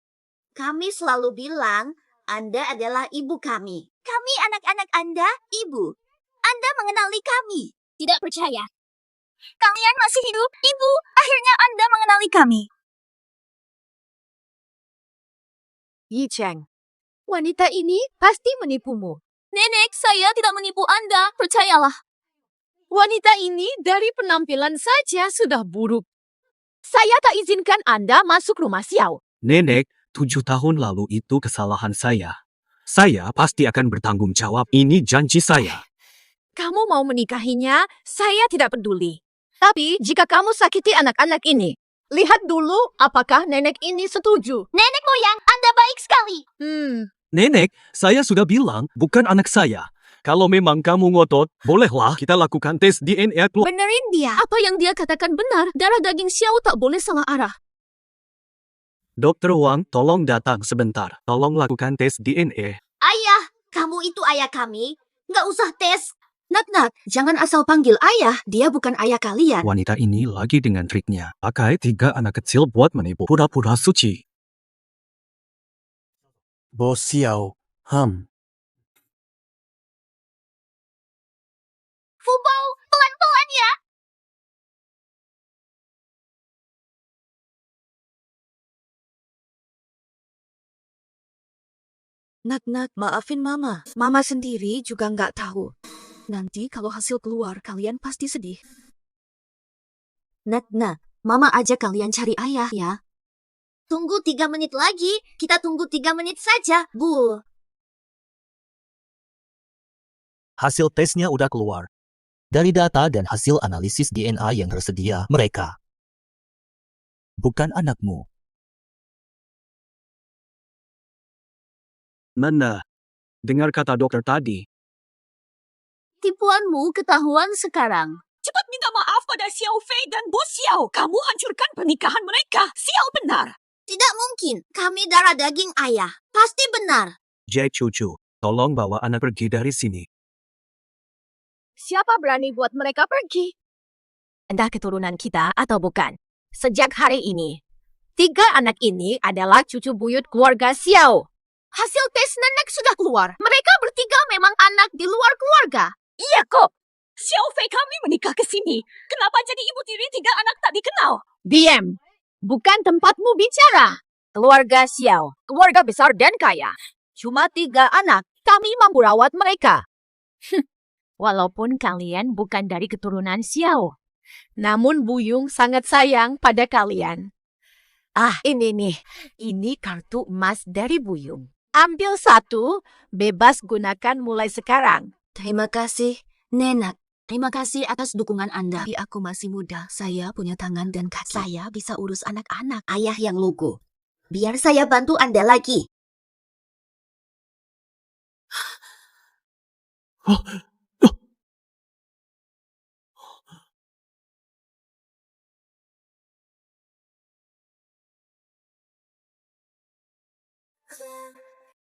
Kami selalu bilang Anda adalah ibu kami. Kami anak-anak Anda, Ibu. Anda mengenali kami. Tidak percaya. Kalian masih hidup, Ibu. Akhirnya Anda mengenali kami. Yi Cheng, wanita ini pasti menipumu. Nenek, saya tidak menipu Anda. Percayalah. Wanita ini dari penampilan saja sudah buruk. Saya tak izinkan Anda masuk rumah Xiao. Nenek, 7 tahun lalu itu kesalahan saya. Saya pasti akan bertanggung jawab. Ini janji saya. Kamu mau menikahinya, saya tidak peduli. Tapi jika kamu sakiti anak-anak ini, lihat dulu apakah nenek ini setuju. Nenek moyang, Anda baik sekali. Nenek, saya sudah bilang bukan anak saya. Kalau memang kamu ngotot, bolehlah kita lakukan tes DNA. Benerin dia. Apa yang dia katakan benar. Darah daging Xiao tak boleh salah arah. Dokter Wang, tolong datang sebentar. Tolong lakukan tes DNA. Ayah, kamu itu ayah kami. Nggak usah tes. Nak, jangan asal panggil ayah. Dia bukan ayah kalian. Wanita ini lagi dengan triknya. Pakai 3 anak kecil buat menipu pura-pura suci. Bos Xiao, Fubao, pelan-pelan ya. Nak, maafin Mama. Mama sendiri juga nggak tahu. Nanti kalau hasil keluar, kalian pasti sedih. Nak, Mama ajak kalian cari ayah ya. Tunggu 3 menit lagi. Kita tunggu 3 menit saja, Bu. Hasil tesnya udah keluar. Dari data dan hasil analisis DNA yang tersedia, mereka bukan anakmu. Nanda, dengar kata dokter tadi. Tipuanmu ketahuan sekarang. Cepat minta maaf pada Xiao Fei dan Bos Xiao. Kamu hancurkan pernikahan mereka. Sial benar. Tidak mungkin. Kami darah daging ayah. Pasti benar. Jai cucu, tolong bawa anak pergi dari sini. Siapa berani buat mereka pergi? Entah keturunan kita atau bukan. Sejak hari ini, 3 anak ini adalah cucu buyut keluarga Xiao. Hasil tes nenek sudah keluar. Mereka bertiga memang anak di luar keluarga. Iya kok. Xiao Fei kami menikah ke sini. Kenapa jadi ibu tiri 3 anak tak dikenal? Diam. Bukan tempatmu bicara. Keluarga Xiao, keluarga besar dan kaya. Cuma 3 anak. Kami mampu rawat mereka. Walaupun kalian bukan dari keturunan Xiao. Namun Buyung sangat sayang pada kalian. Ah, ini nih. Ini kartu emas dari Buyung. Ambil 1, bebas gunakan mulai sekarang. Terima kasih, Nenek. Terima kasih atas dukungan Anda. Tapi aku masih muda. Saya punya tangan dan kaki. Saya bisa urus anak-anak. Ayah yang lugu. Biar saya bantu Anda lagi.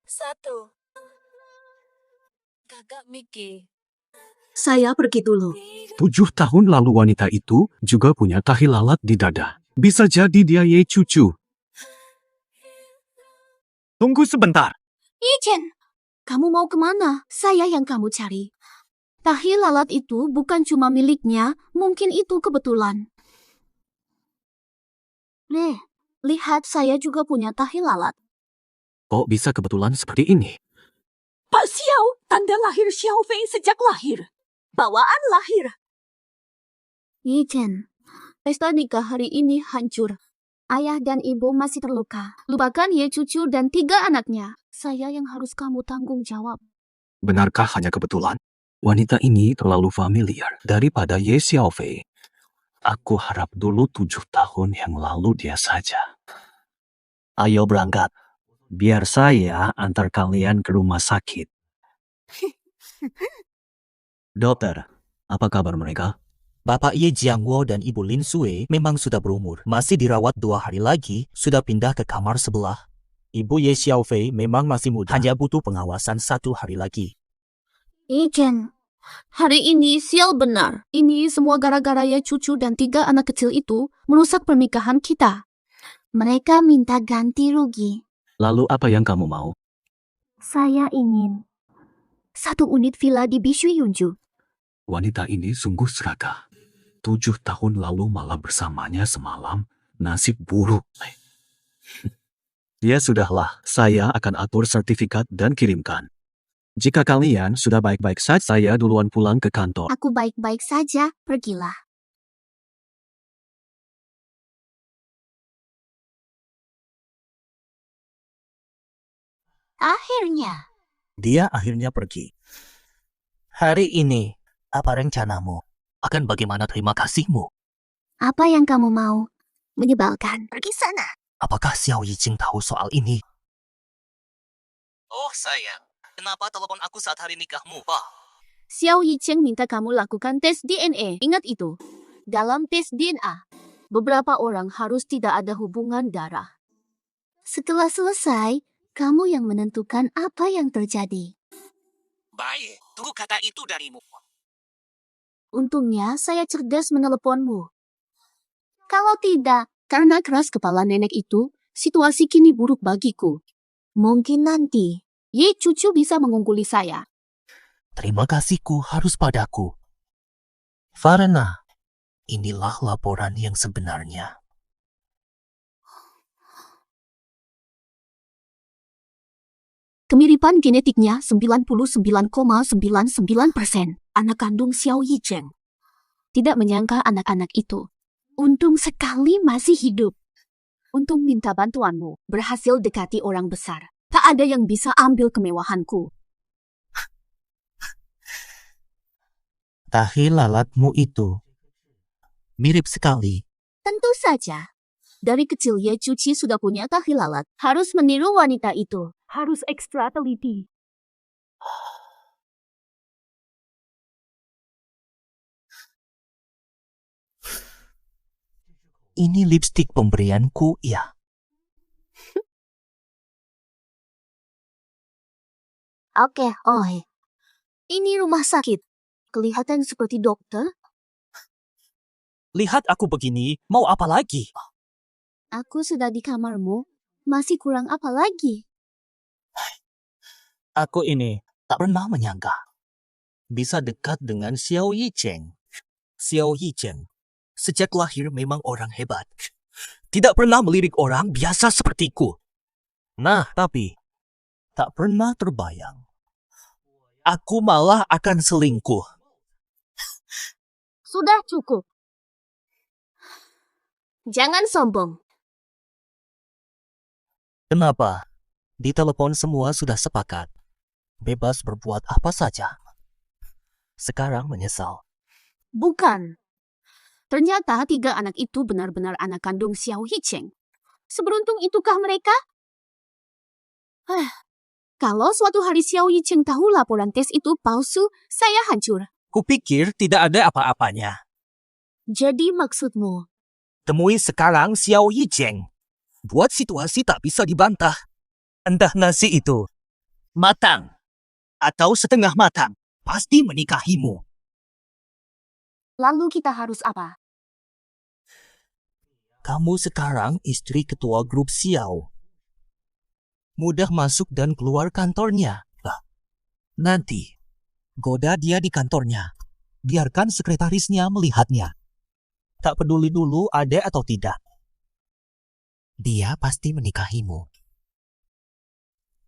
Satu. Kakak Miki. Saya pergi dulu. 7 tahun lalu wanita itu juga punya tahi lalat di dada. Bisa jadi dia Ye cucu. Tunggu sebentar. Ijen, kamu mau kemana? Saya yang kamu cari. Tahi lalat itu bukan cuma miliknya, mungkin itu kebetulan. Lihat saya juga punya tahi lalat. Kok bisa kebetulan seperti ini? Pak Xiao, tanda lahir Xiao Fei sejak lahir. Bawaan lahir. Ijen, pesta nikah hari ini hancur. Ayah dan ibu masih terluka. Lupakan Ye cucu dan 3 anaknya. Saya yang harus kamu tanggung jawab. Benarkah hanya kebetulan? Wanita ini terlalu familiar daripada Ye Xiaofei. Aku harap dulu 7 tahun yang lalu dia saja. Ayo berangkat. Biar saya antar kalian ke rumah sakit. Dokter, apa kabar mereka? Bapak Ye Jiangwo dan Ibu Lin Sui memang sudah berumur. Masih dirawat 2 hari lagi, sudah pindah ke kamar sebelah. Ibu Ye Xiaofei memang masih muda, hanya butuh pengawasan 1 hari lagi. Ijen, hari ini sial benar. Ini semua gara-gara Ye cucu dan 3 anak kecil itu merusak pernikahan kita. Mereka minta ganti rugi. Lalu apa yang kamu mau? Saya ingin 1 unit villa di Bishui Yunju. Wanita ini sungguh serakah. 7 tahun lalu malah bersamanya semalam. Nasib buruk. Ya sudahlah, saya akan atur sertifikat dan kirimkan. Jika kalian sudah baik-baik saja, saya duluan pulang ke kantor. Aku baik-baik saja, pergilah. Akhirnya. Dia akhirnya pergi. Hari ini, apa rencanamu? Akan bagaimana terima kasihmu? Apa yang kamu mau? Menyebalkan. Pergi sana. Apakah Xiao Yijing tahu soal ini? Oh sayang, kenapa telepon aku saat hari nikahmu, Pak? Xiao Yicheng minta kamu lakukan tes DNA. Ingat itu. Dalam tes DNA, beberapa orang harus tidak ada hubungan darah. Setelah selesai, kamu yang menentukan apa yang terjadi. Baik, tunggu kata itu darimu. Untungnya saya cerdas meneleponmu. Kalau tidak, karena keras kepala nenek itu, situasi kini buruk bagiku. Mungkin nanti, Ye cucu bisa mengungguli saya. Terima kasihku harus padaku. Karena inilah laporan yang sebenarnya. Kemiripan genetiknya 99,99%. Anak kandung Xiao Yicheng. Tidak menyangka anak-anak itu. Untung sekali masih hidup. Untung minta bantuanmu. Berhasil dekati orang besar. Tak ada yang bisa ambil kemewahanku. Tahi lalatmu itu mirip sekali. Tentu saja. Dari kecil Ye Cuci sudah punya tahi lalat. Harus meniru wanita itu. Harus ekstra teliti. Ini lipstik pemberianku, ya. Oke, ini rumah sakit. Kelihatan seperti dokter. Lihat aku begini, mau apa lagi? Aku sudah di kamarmu. Masih kurang apa lagi? Aku ini tak pernah menyangka bisa dekat dengan Xiao Yicheng. Xiao Yicheng sejak lahir memang orang hebat. Tidak pernah melirik orang biasa sepertiku. Nah, tapi tak pernah terbayang aku malah akan selingkuh. Sudah cukup. Jangan sombong. Kenapa? Di telepon semua sudah sepakat. Bebas berbuat apa saja. Sekarang menyesal. Bukan. Ternyata 3 anak itu benar-benar anak kandung Xiao Yicheng. Seberuntung itukah mereka? Kalau suatu hari Xiao Yicheng tahu laporan tes itu palsu, saya hancur. Kupikir tidak ada apa-apanya. Jadi maksudmu? Temui sekarang Xiao Yicheng. Buat situasi tak bisa dibantah. Entah nasi itu matang atau setengah matang, pasti menikahimu. Lalu kita harus apa? Kamu sekarang istri ketua grup Xiao. Mudah masuk dan keluar kantornya. Nanti, goda dia di kantornya. Biarkan sekretarisnya melihatnya. Tak peduli dulu ada atau tidak. Dia pasti menikahimu.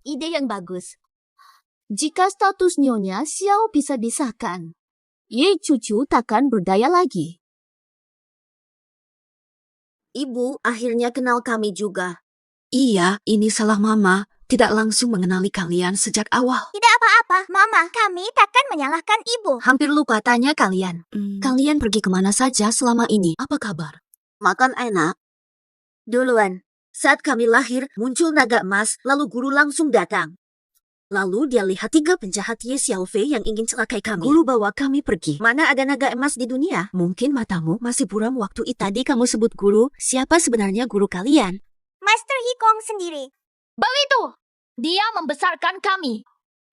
Ide yang bagus. Jika status nyonya Xiao bisa disahkan, Ye Cucu takkan berdaya lagi. Ibu akhirnya kenal kami juga. Iya, ini salah Mama. Tidak langsung mengenali kalian sejak awal. Tidak apa-apa, Mama. Kami takkan menyalahkan Ibu. Hampir lupa tanya kalian. Kalian pergi kemana saja selama ini? Apa kabar? Makan enak? Duluan, saat kami lahir, muncul naga emas, lalu guru langsung datang. Lalu dia lihat 3 penjahat Ye Xiaofei yang ingin celakai kami. Guru bawa kami pergi. Mana ada naga emas di dunia? Mungkin matamu masih buram waktu itu. Tadi kamu sebut guru, siapa sebenarnya guru kalian? Master Hikong sendiri. Begitu. Dia membesarkan kami.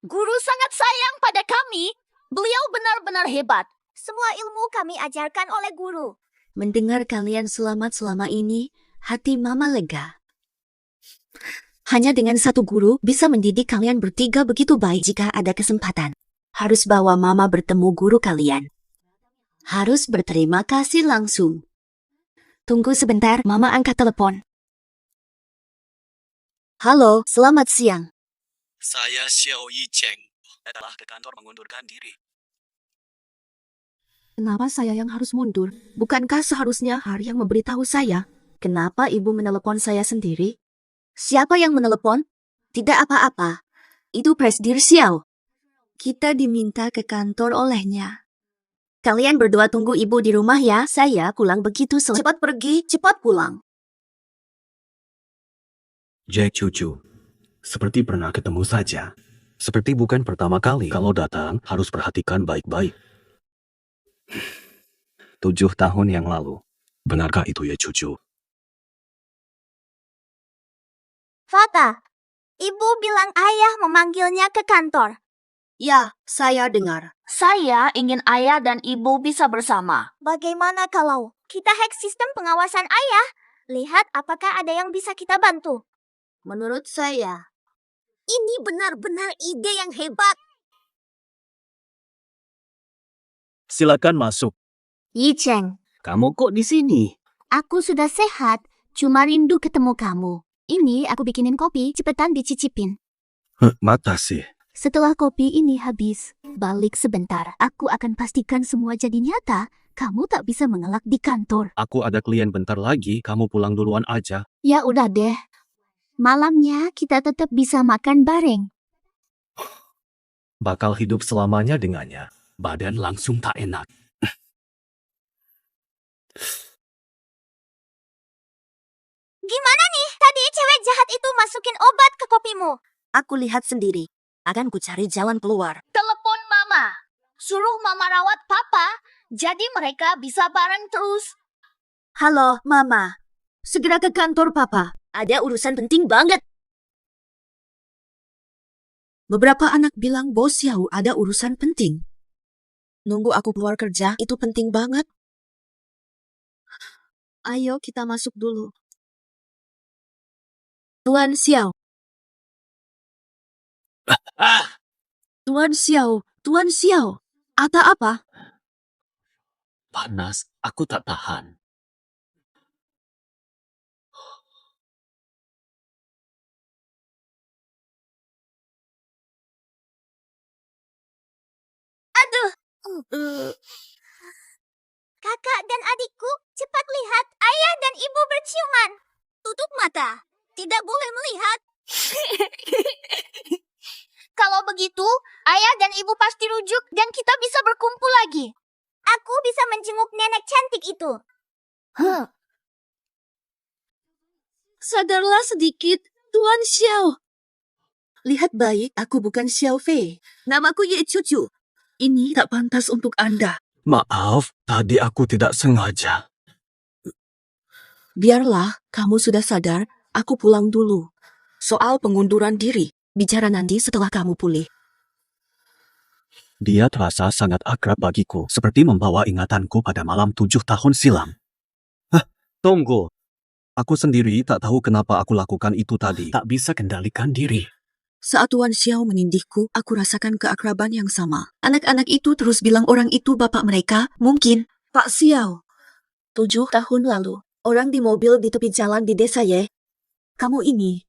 Guru sangat sayang pada kami. Beliau benar-benar hebat. Semua ilmu kami ajarkan oleh guru. Mendengar kalian selamat selama ini, hati Mama lega. Hanya dengan 1 guru bisa mendidik kalian bertiga begitu baik. Jika ada kesempatan, harus bawa Mama bertemu guru kalian. Harus berterima kasih langsung. Tunggu sebentar, Mama angkat telepon. Halo, selamat siang. Saya Xiao Yicheng. Adalah ke kantor mengundurkan diri. Kenapa saya yang harus mundur? Bukankah seharusnya Hari yang memberitahu saya? Kenapa ibu menelepon saya sendiri? Siapa yang menelepon? Tidak apa-apa. Itu Presdir Xiao. Kita diminta ke kantor olehnya. Kalian berdua tunggu ibu di rumah ya. Saya pulang begitu selesai. Cepat pergi, cepat pulang. Jack Cucu, seperti pernah ketemu saja. Seperti bukan pertama kali. Kalau datang, harus perhatikan baik-baik. 7 tahun yang lalu. Benarkah itu ya Cucu? Fata, Ibu bilang ayah memanggilnya ke kantor. Ya, saya dengar. Saya ingin ayah dan ibu bisa bersama. Bagaimana kalau kita hack sistem pengawasan ayah? Lihat apakah ada yang bisa kita bantu. Menurut saya, Ini benar-benar ide yang hebat. Silakan masuk. Yicheng, Kamu kok di sini? aku sudah sehat. Cuma rindu ketemu kamu. Ini aku bikinin kopi, cepetan dicicipin. Makasih. Setelah kopi ini habis, balik sebentar. Aku akan pastikan semua jadi nyata. Kamu tak bisa mengelak di kantor. Aku ada klien bentar lagi, kamu pulang duluan aja. Ya udah deh. Malamnya kita tetap bisa makan bareng. Bakal hidup selamanya dengannya. Badan langsung tak enak. Gimana nih? Tadi cewek jahat itu masukin obat ke kopimu. Aku lihat sendiri. Akan ku cari jalan keluar. Telepon mama. Suruh mama rawat papa. Jadi mereka bisa bareng terus. Halo, Mama. Segera ke kantor Papa. Ada urusan penting banget. Beberapa anak bilang bos Yao ada urusan penting. Nunggu aku keluar kerja itu penting banget. Ayo kita masuk dulu. Tuan Xiao. Tuan Xiao, Tuan Xiao. Ada apa? Panas, aku tak tahan. Aduh. Kakak dan adikku, cepat lihat. Ayah dan ibu berciuman. Tutup mata. Tidak boleh melihat. Kalau begitu, ayah dan ibu pasti rujuk dan kita bisa berkumpul lagi. Aku bisa menjenguk nenek cantik itu. Sadarlah sedikit, Tuan Xiao. Lihat baik, aku bukan Xiao Fei. Namaku Ye Cucu. Ini tak pantas untuk Anda. Maaf, tadi aku tidak sengaja. Biarlah, kamu sudah sadar, aku pulang dulu. Soal pengunduran diri, bicara nanti setelah kamu pulih. Dia terasa sangat akrab bagiku, seperti membawa ingatanku pada malam 7 tahun silam. Tunggu. Aku sendiri tak tahu kenapa aku lakukan itu tadi. Tak bisa kendalikan diri. Saat Tuan Xiao menindihku, aku rasakan keakraban yang sama. Anak-anak itu terus bilang orang itu bapak mereka. Mungkin, Pak Xiao. 7 tahun lalu, orang di mobil di tepi jalan di desa Ye. Kamu ini.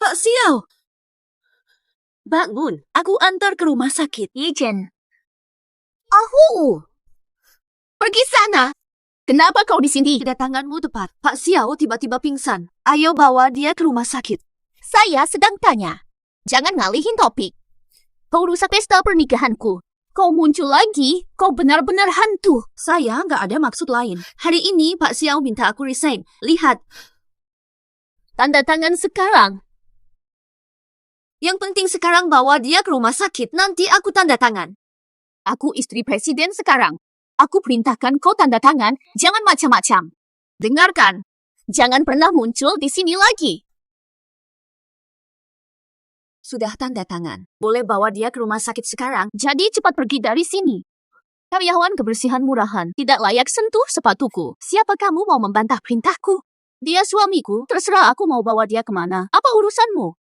Pak Xiao. Bangun, aku antar ke rumah sakit. Yichen, Ahu. pergi sana. Kenapa kau di sini? Kedatanganmu tepat. Pak Xiao tiba-tiba pingsan. Ayo bawa dia ke rumah sakit. Saya sedang tanya. Jangan ngalihin topik. Kau rusak pesta pernikahanku. Kau muncul lagi. Kau benar-benar hantu. Saya nggak ada maksud lain. Hari ini Pak Xiao minta aku resign. Lihat, Tanda tangan sekarang. yang penting sekarang bawa dia ke rumah sakit. Nanti aku tanda tangan. Aku istri presiden sekarang. Aku perintahkan kau tanda tangan. Jangan macam-macam. Dengarkan. Jangan pernah muncul di sini lagi. Sudah tanda tangan. Boleh bawa dia ke rumah sakit sekarang. Jadi cepat pergi dari sini. Karyawan kebersihan murahan tidak layak sentuh sepatuku. Siapa kamu mau membantah perintahku? Dia suamiku. Terserah aku mau bawa dia kemana. Apa urusanmu?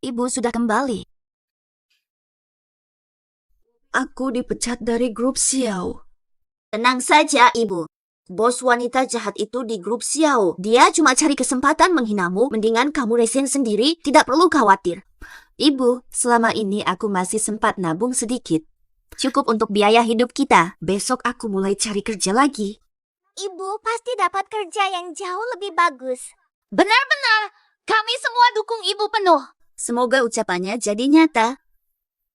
Ibu sudah kembali. Aku dipecat dari grup Xiao. Tenang saja, Ibu. Bos wanita jahat itu di grup Xiao. Dia cuma cari kesempatan menghinamu. Mendingan kamu resign sendiri, tidak perlu khawatir. Ibu, selama ini aku masih sempat nabung sedikit. Cukup untuk biaya hidup kita. Besok aku mulai cari kerja lagi. Ibu pasti dapat kerja yang jauh lebih bagus. Benar-benar, kami semua dukung Ibu penuh. Semoga ucapannya jadi nyata.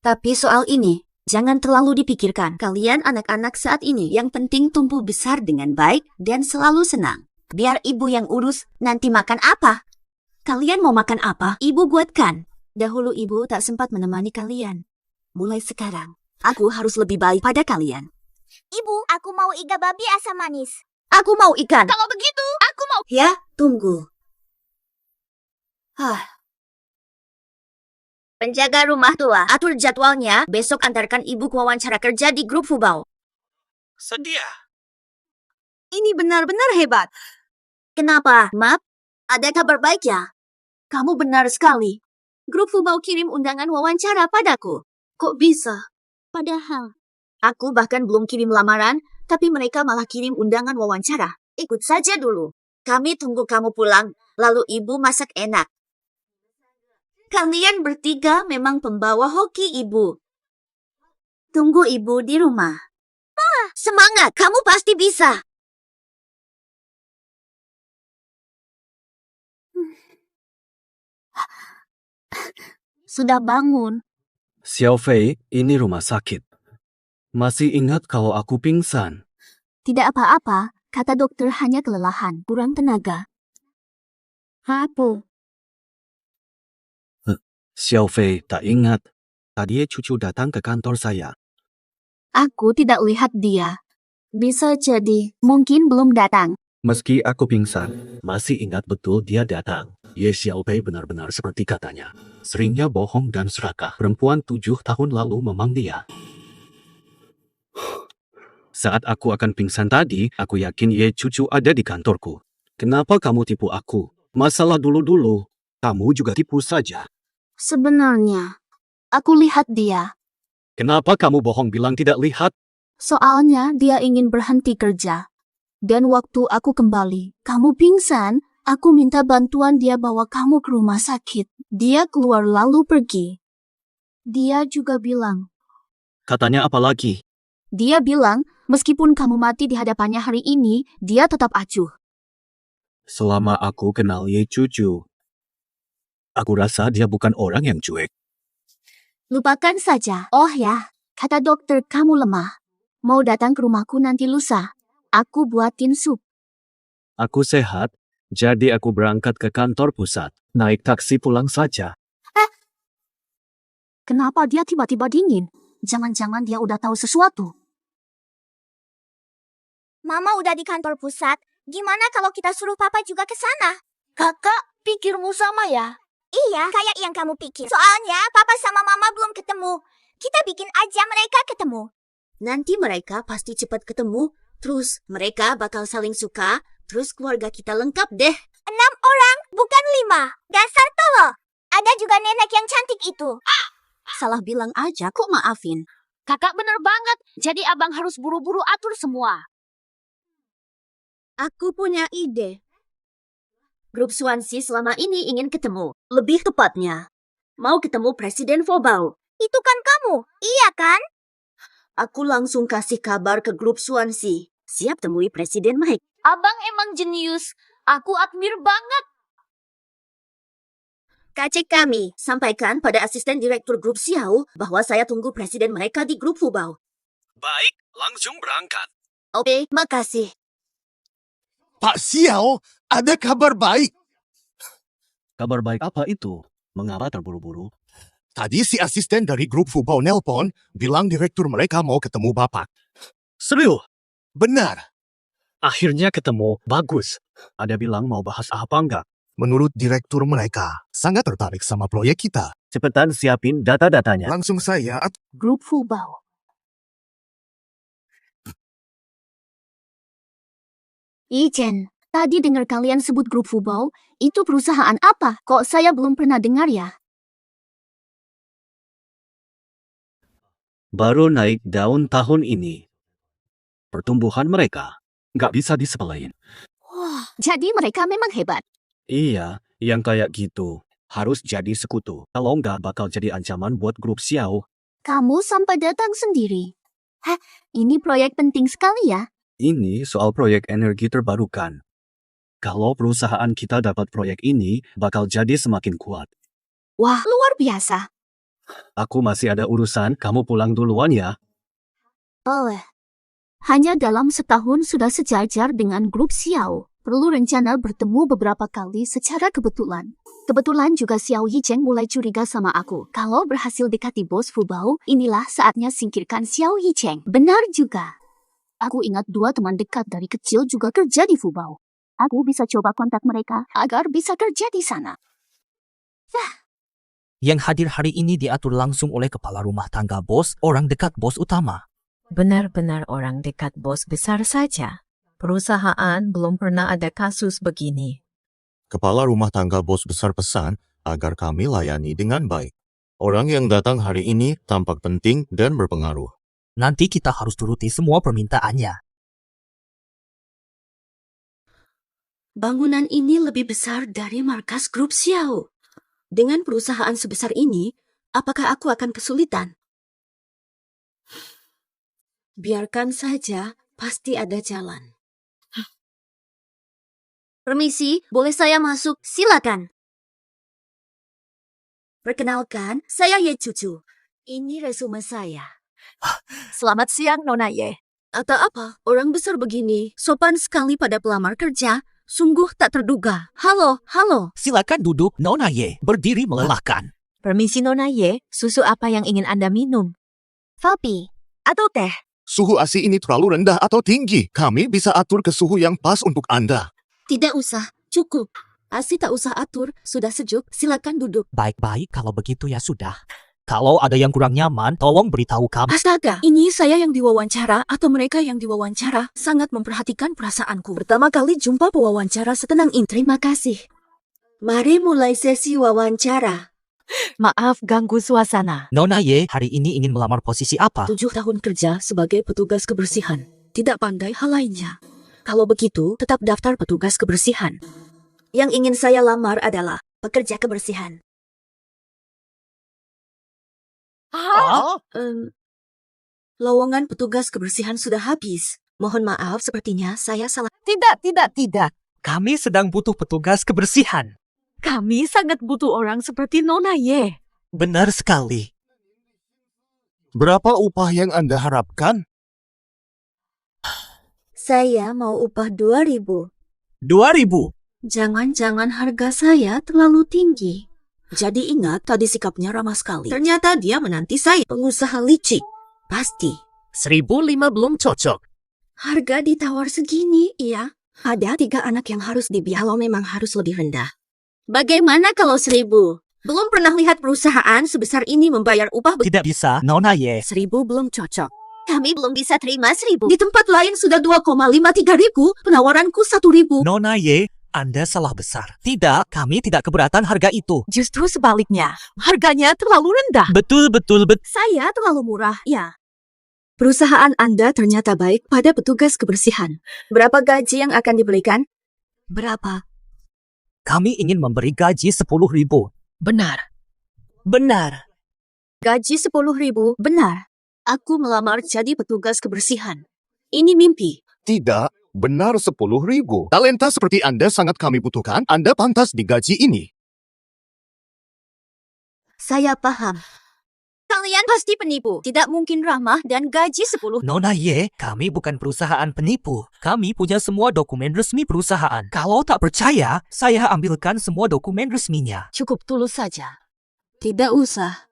Tapi soal ini, jangan terlalu dipikirkan. Kalian anak-anak saat ini yang penting tumbuh besar dengan baik dan selalu senang. Biar Ibu yang urus, nanti makan apa? Kalian mau makan apa? Ibu buatkan. Dahulu ibu tak sempat menemani kalian. Mulai sekarang, aku harus lebih baik pada kalian. Ibu, aku mau iga babi asam manis. Aku mau ikan. Kalau begitu, aku mau... Ya, tunggu. Penjaga rumah tua, atur jadwalnya. Besok antarkan Ibu ke wawancara kerja di grup Fubao. Sedia. Ini benar-benar hebat. Kenapa? Maaf, ada kabar baik ya? Kamu benar sekali. Grup Fubao kirim undangan wawancara padaku. Kok bisa? Padahal, Aku bahkan belum kirim lamaran, tapi mereka malah kirim undangan wawancara. Ikut saja dulu. Kami tunggu kamu pulang, lalu ibu masak enak. Kalian bertiga memang pembawa hoki ibu. Tunggu ibu di rumah. Semangat, kamu pasti bisa. Sudah bangun. Xiao Fei, ini rumah sakit. Masih ingat kalau aku pingsan? Tidak apa-apa, kata dokter hanya kelelahan, kurang tenaga. Apa? Xiao Fei tak ingat. Tadi cucu datang ke kantor saya. Aku tidak lihat dia. Bisa jadi, mungkin belum datang. Meski aku pingsan, masih ingat betul dia datang. Ye Xiaopei benar-benar seperti katanya. Seringnya bohong dan serakah. Perempuan 7 tahun lalu memang dia. Saat aku akan pingsan tadi, aku yakin Ye cucu ada di kantorku. Kenapa kamu tipu aku? Masalah dulu-dulu. Kamu juga tipu saja. Sebenarnya, aku lihat dia. Kenapa kamu bohong bilang tidak lihat? Soalnya dia ingin berhenti kerja. Dan waktu aku kembali, kamu pingsan, aku minta bantuan dia bawa kamu ke rumah sakit. Dia keluar lalu pergi. Dia juga bilang, Katanya apa lagi? dia bilang, meskipun kamu mati di hadapannya hari ini, dia tetap acuh. Selama aku kenal Ye cucu, aku rasa dia bukan orang yang cuek. Lupakan saja. Oh ya, kata dokter kamu lemah. Mau datang ke rumahku nanti lusa. Aku buatin sup. Aku sehat, jadi aku berangkat ke kantor pusat. Naik taksi pulang saja. Kenapa dia tiba-tiba dingin? Jangan-jangan dia udah tahu sesuatu. Mama udah di kantor pusat. Gimana kalau kita suruh papa juga ke sana? Kakak, pikirmu sama ya? Iya, kayak yang kamu pikir. Soalnya papa sama mama belum ketemu. Kita bikin aja mereka ketemu. Nanti mereka pasti cepat ketemu, terus mereka bakal saling suka, terus keluarga kita lengkap deh. 6 orang, bukan 5. Dasar tolol. Ada juga nenek yang cantik itu. Salah bilang aja kok maafin. Kakak bener banget. Jadi abang harus buru-buru atur semua. Aku punya ide. Grup Swansea selama ini ingin ketemu. Lebih tepatnya, mau ketemu Presiden Fobau. Itu kan kamu, iya kan? Aku langsung kasih kabar ke grup Swansea. Siap temui Presiden Mike. Abang emang jenius. Aku admir banget. Kacik kami, sampaikan pada asisten direktur grup Xiao bahwa saya tunggu presiden mereka di grup Fubao. Baik, langsung berangkat. Oke, makasih. Pak Xiao, ada kabar baik. Kabar baik apa itu? Mengapa terburu-buru? Tadi si asisten dari grup Fubao nelpon, bilang direktur mereka mau ketemu Bapak. Serius? Benar. Akhirnya ketemu. Bagus. Ada bilang mau bahas apa enggak? Menurut direktur mereka, sangat tertarik sama proyek kita. Cepetan siapin data-datanya. Langsung saya Grup Fubao. Ichen, tadi dengar kalian sebut grup Fubao, itu perusahaan apa? Kok saya belum pernah dengar ya? Baru naik daun tahun ini. Pertumbuhan mereka nggak bisa disepelein. Wah, jadi mereka memang hebat. Iya, yang kayak gitu. Harus jadi sekutu. Kalau nggak bakal jadi ancaman buat grup Xiao. Kamu sampai datang sendiri. Hah, ini proyek penting sekali ya. Ini soal proyek energi terbarukan. Kalau perusahaan kita dapat proyek ini, bakal jadi semakin kuat. Wah, luar biasa. Aku masih ada urusan, kamu pulang duluan ya. Boleh. Hanya dalam setahun sudah sejajar dengan grup Xiao. Perlu rencana bertemu beberapa kali secara kebetulan. Kebetulan juga Xiao Yicheng mulai curiga sama aku. Kalau berhasil dekati bos Fubao, inilah saatnya singkirkan Xiao Yicheng. Benar juga. Aku ingat 2 teman dekat dari kecil juga kerja di Fubao. Aku bisa coba kontak mereka agar bisa kerja di sana. Yang hadir hari ini diatur langsung oleh kepala rumah tangga bos, orang dekat bos utama. Benar-benar orang dekat bos besar saja. Perusahaan belum pernah ada kasus begini. Kepala rumah tangga bos besar pesan agar kami layani dengan baik. Orang yang datang hari ini tampak penting dan berpengaruh. Nanti kita harus turuti semua permintaannya. Bangunan ini lebih besar dari markas grup Xiao. Dengan perusahaan sebesar ini, apakah aku akan kesulitan? Biarkan saja, pasti ada jalan. Permisi, boleh saya masuk? Silakan. Perkenalkan, saya Ye Cucu. Ini resume saya. Selamat siang, Nona Ye. Atau apa? Orang besar begini, sopan sekali pada pelamar kerja. Sungguh tak terduga. Halo, halo. Silakan duduk, Nona Ye. Berdiri melelahkan. Permisi Nona Ye, susu apa yang ingin Anda minum? Kopi atau teh? Suhu ASI ini terlalu rendah atau tinggi. Kami bisa atur ke suhu yang pas untuk Anda. Tidak usah, cukup. Asi tak usah atur, sudah sejuk, silakan duduk. Baik-baik, kalau begitu ya sudah. Kalau ada yang kurang nyaman, tolong beritahu kami. Astaga, ini saya yang diwawancara atau mereka yang diwawancara sangat memperhatikan perasaanku. Pertama kali jumpa pewawancara setenang ini. Terima kasih. Mari mulai sesi wawancara. Maaf ganggu suasana. Nona Ye hari ini ingin melamar posisi apa? 7 tahun kerja sebagai petugas kebersihan. Tidak pandai hal lainnya. Kalau begitu, tetap daftar petugas kebersihan. Yang ingin saya lamar adalah pekerja kebersihan. Lowongan petugas kebersihan sudah habis. Mohon maaf, sepertinya saya salah. Tidak. Kami sedang butuh petugas kebersihan. Kami sangat butuh orang seperti Nona Ye. Benar sekali. Berapa upah yang Anda harapkan? Saya mau upah 2.000. 2.000. Jangan-jangan harga saya terlalu tinggi. Jadi ingat, tadi sikapnya ramah sekali. Ternyata dia menanti saya. Pengusaha licik. Pasti. 1.005 belum cocok. Harga ditawar segini, iya. Ada 3 anak yang harus dibiayai, memang harus lebih rendah. Bagaimana kalau 1.000? Belum pernah lihat perusahaan sebesar ini membayar upah. Tidak bisa, Nona Ye. 1.000 belum cocok. Kami belum bisa terima 1.000. Di tempat lain sudah 2,53 ribu, penawaranku 1.000. Nona Ye, Anda salah besar. Tidak, kami tidak keberatan harga itu. Justru sebaliknya, harganya terlalu rendah. Betul. Saya terlalu murah, ya. Perusahaan Anda ternyata baik pada petugas kebersihan. Berapa gaji yang akan diberikan? Berapa? Kami ingin memberi gaji 10.000. Benar. Gaji 10.000, benar. Aku melamar jadi petugas kebersihan. Ini mimpi. Tidak, benar 10.000. Talenta seperti Anda sangat kami butuhkan. Anda pantas digaji ini. Saya paham. Kalian pasti penipu. Tidak mungkin ramah dan gaji 10. Nona Ye, kami bukan perusahaan penipu. Kami punya semua dokumen resmi perusahaan. Kalau tak percaya, saya ambilkan semua dokumen resminya. Cukup tulus saja. Tidak usah.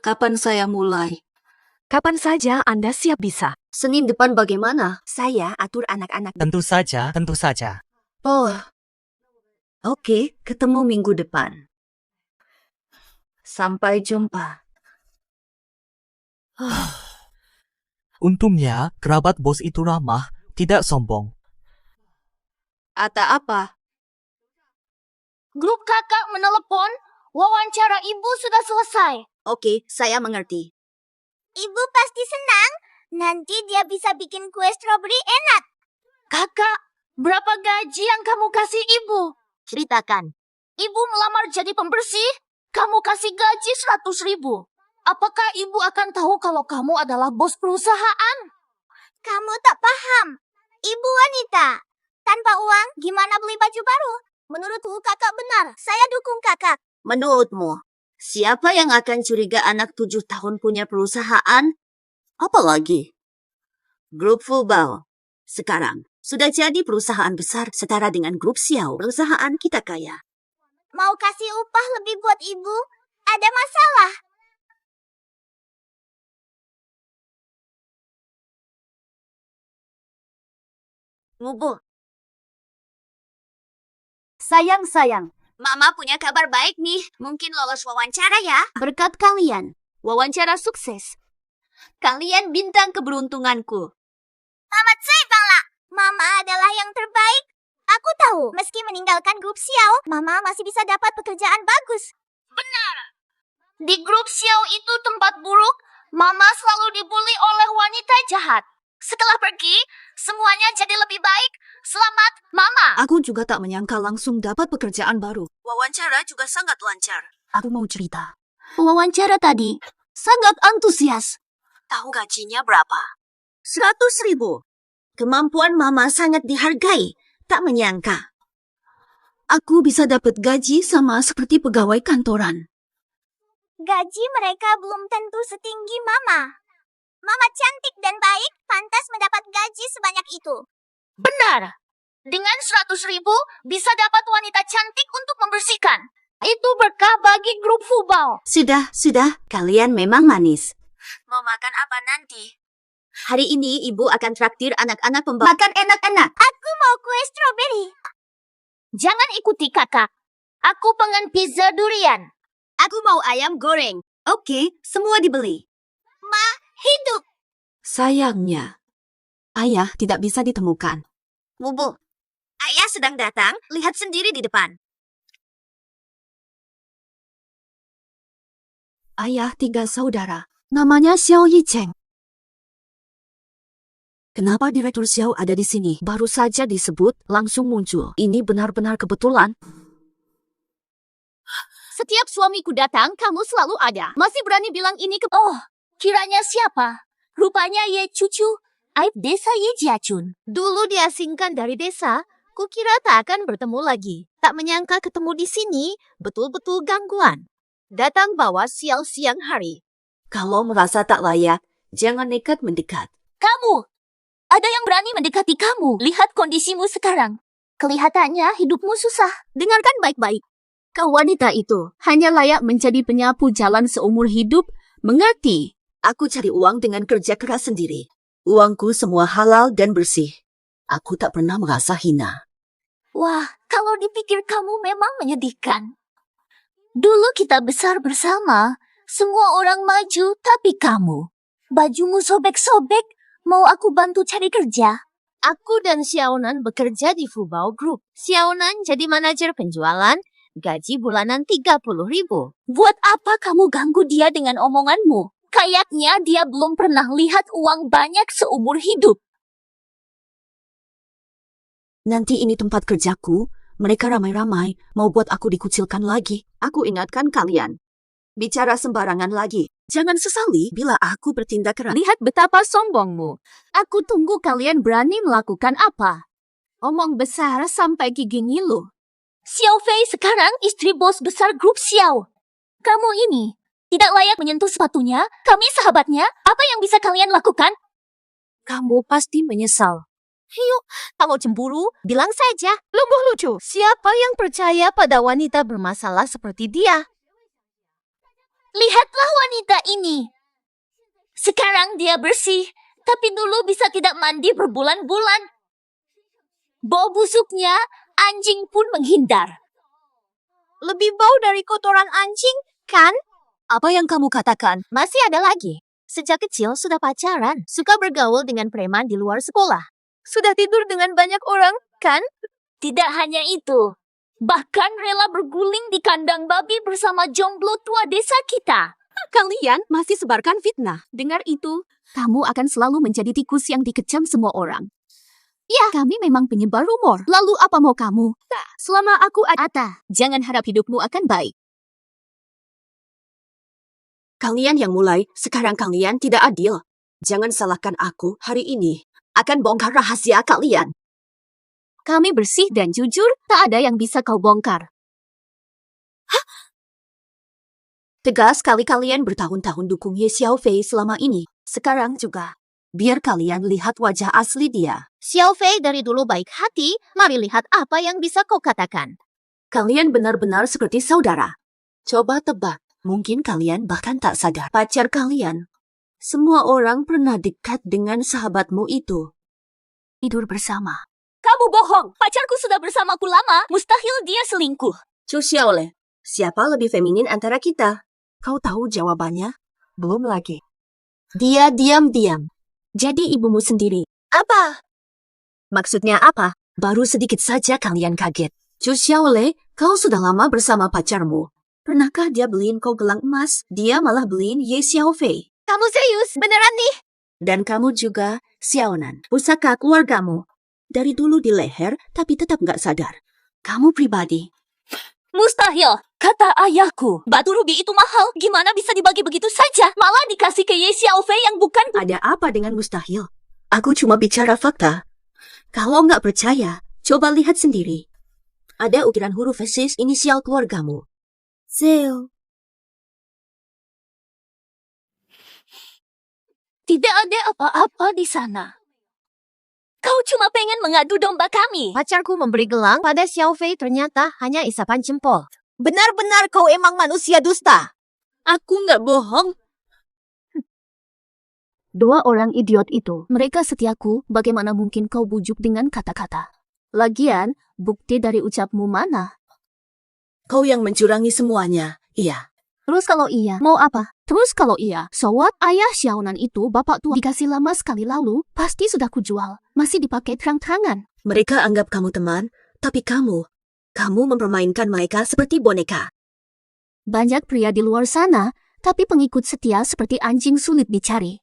Kapan saya mulai? Kapan saja Anda siap bisa. Senin depan bagaimana? Saya atur anak-anak. Tentu saja. Oh. Oke, ketemu minggu depan. Sampai jumpa. Untungnya, kerabat bos itu ramah, tidak sombong. Ata apa? Grup kakak menelepon. Wawancara ibu sudah selesai. Oke, saya mengerti. Ibu pasti senang. Nanti dia bisa bikin kue stroberi enak. Kakak, berapa gaji yang kamu kasih ibu? Ceritakan. Ibu melamar jadi pembersih. Kamu kasih gaji 100.000. Apakah ibu akan tahu kalau kamu adalah bos perusahaan? Kamu tak paham. Ibu wanita. Tanpa uang, gimana beli baju baru? Menurutku kakak benar. Saya dukung kakak. Menurutmu, siapa yang akan curiga anak 7 tahun punya perusahaan? Apalagi Grup Fubao. Sekarang, sudah jadi perusahaan besar setara dengan Grup Xiao. Perusahaan kita kaya. Mau kasih upah lebih buat ibu? Ada masalah? Ngubu. Sayang. Mama punya kabar baik nih. Mungkin lolos wawancara ya. Berkat kalian. Wawancara sukses. Kalian bintang keberuntunganku. Selamat siang, Bangla. Mama adalah yang terbaik. Aku tahu, meski meninggalkan grup Xiao, Mama masih bisa dapat pekerjaan bagus. Benar. Di grup Xiao itu tempat buruk. Mama selalu dibully oleh wanita jahat. Setelah pergi, semuanya jadi lebih baik. Selamat, Mama. Aku juga tak menyangka langsung dapat pekerjaan baru. Wawancara juga sangat lancar. Aku mau cerita. Wawancara tadi sangat antusias. Tahu gajinya berapa? 100.000. Kemampuan Mama sangat dihargai. Tak menyangka. Aku bisa dapat gaji sama seperti pegawai kantoran. Gaji mereka belum tentu setinggi Mama. Mama cantik dan baik, pantas mendapat gaji sebanyak itu. Benar. Dengan 100.000 bisa dapat wanita cantik untuk membersihkan. Itu berkah bagi grup Fubao. Sudah. Kalian memang manis. Mau makan apa nanti? Hari ini ibu akan traktir anak-anak pembawa. Makan enak-enak. Aku mau kue stroberi. Jangan ikuti kakak. Aku pengen pizza durian. Aku mau ayam goreng. Oke, semua dibeli. Ma, hidup. Sayangnya, ayah tidak bisa ditemukan. Bubu, ayah sedang datang. Lihat sendiri di depan. Ayah 3 saudara. Namanya Xiao Yicheng. Kenapa Direktur Xiao ada di sini? Baru saja disebut, langsung muncul. Ini benar-benar kebetulan. Setiap suamiku datang, kamu selalu ada. Masih berani bilang ini ke... Oh, kiranya siapa? Rupanya Ye Cucu, aib desa Ye Jiachun. Dulu diasingkan dari desa, kukira tak akan bertemu lagi. Tak menyangka ketemu di sini, betul-betul gangguan. Datang bawa siang hari. Kalau merasa tak layak, jangan nekat mendekat. Kamu, ada yang berani mendekati kamu. Lihat kondisimu sekarang. Kelihatannya hidupmu susah. Dengarkan baik-baik. Kau wanita itu hanya layak menjadi penyapu jalan seumur hidup. Mengerti? Aku cari uang dengan kerja keras sendiri. Uangku semua halal dan bersih. Aku tak pernah merasa hina. Wah, kalau dipikir kamu memang menyedihkan. Dulu kita besar bersama. Semua orang maju, tapi kamu. Bajumu sobek-sobek. Mau aku bantu cari kerja? Aku dan Xiaonan bekerja di Fubao Group. Xiaonan jadi manajer penjualan. Gaji bulanan 30.000. Buat apa kamu ganggu dia dengan omonganmu? Kayaknya dia belum pernah lihat uang banyak seumur hidup. Nanti ini tempat kerjaku. Mereka ramai-ramai mau buat aku dikucilkan lagi. Aku ingatkan kalian. Bicara sembarangan lagi. Jangan sesali bila aku bertindak keras. Lihat betapa sombongmu. Aku tunggu kalian berani melakukan apa. Omong besar sampai gigi ngilu. Xiao Fei sekarang istri bos besar grup Xiao. Kamu ini tidak layak menyentuh sepatunya. Kami sahabatnya. Apa yang bisa kalian lakukan? Kamu pasti menyesal. Yuk, kalau cemburu, bilang saja. Lumbuh lucu. Siapa yang percaya pada wanita bermasalah seperti dia? Lihatlah wanita ini. Sekarang dia bersih, tapi dulu bisa tidak mandi berbulan-bulan. Bau busuknya, anjing pun menghindar. Lebih bau dari kotoran anjing, kan? Apa yang kamu katakan? Masih ada lagi. Sejak kecil sudah pacaran, suka bergaul dengan preman di luar sekolah. Sudah tidur dengan banyak orang, kan? Tidak hanya itu. Bahkan rela berguling di kandang babi bersama jomblo tua desa kita. Kalian masih sebarkan fitnah. Dengar itu, kamu akan selalu menjadi tikus yang dikecam semua orang. Ya, kami memang penyebar rumor. Lalu apa mau kamu? Tak, selama aku ada, jangan harap hidupmu akan baik. Kalian yang mulai, sekarang kalian tidak adil. Jangan salahkan aku hari ini. Akan bongkar rahasia kalian. Kami bersih dan jujur, tak ada yang bisa kau bongkar. Hah? Tegas sekali kalian bertahun-tahun dukung Ye Xiao Fei selama ini. Sekarang juga. Biar kalian lihat wajah asli dia. Xiao Fei dari dulu baik hati, mari lihat apa yang bisa kau katakan. Kalian benar-benar seperti saudara. Coba tebak, mungkin kalian bahkan tak sadar. Pacar kalian. Semua orang pernah dekat dengan sahabatmu itu. Tidur bersama. Kamu bohong. Pacarku sudah bersamaku lama. Mustahil dia selingkuh. Chu Xiaole, siapa lebih feminin antara kita? Kau tahu jawabannya? Belum lagi. Dia diam-diam. Jadi ibumu sendiri. Apa? Maksudnya apa? Baru sedikit saja kalian kaget. Chu Xiaole, kau sudah lama bersama pacarmu. Pernahkah dia beliin kau gelang emas? Dia malah beliin Ye Xiao Fei. Kamu serius? Beneran nih? Dan kamu juga, Xiaonan. Pusaka keluargamu. Dari dulu di leher, tapi tetap nggak sadar. Kamu pribadi. Mustahil, kata ayahku. Batu rubi itu mahal, gimana bisa dibagi begitu saja? Malah dikasih ke Ye Xiaofei yang bukan... Ada apa dengan mustahil? Aku cuma bicara fakta. Kalau nggak percaya, coba lihat sendiri. Ada ukiran huruf persis inisial keluargamu. Zeo. Tidak ada apa-apa di sana. Kau cuma pengen mengadu domba kami. Pacarku memberi gelang pada Xiaofei ternyata hanya isapan jempol. Benar-benar kau emang manusia dusta. Aku nggak bohong. Dua orang idiot itu, mereka setiaku, bagaimana mungkin kau bujuk dengan kata-kata? Lagian, bukti dari ucapmu mana? Kau yang mencurangi semuanya, iya. Terus kalau iya, mau apa? Terus kalau iya, so what? Ayah Xiaonan itu bapak tua dikasih lama sekali lalu, pasti sudah kujual. Masih dipakai terang-terangan. Mereka anggap kamu teman, tapi kamu mempermainkan mereka seperti boneka. Banyak pria di luar sana, tapi pengikut setia seperti anjing sulit dicari.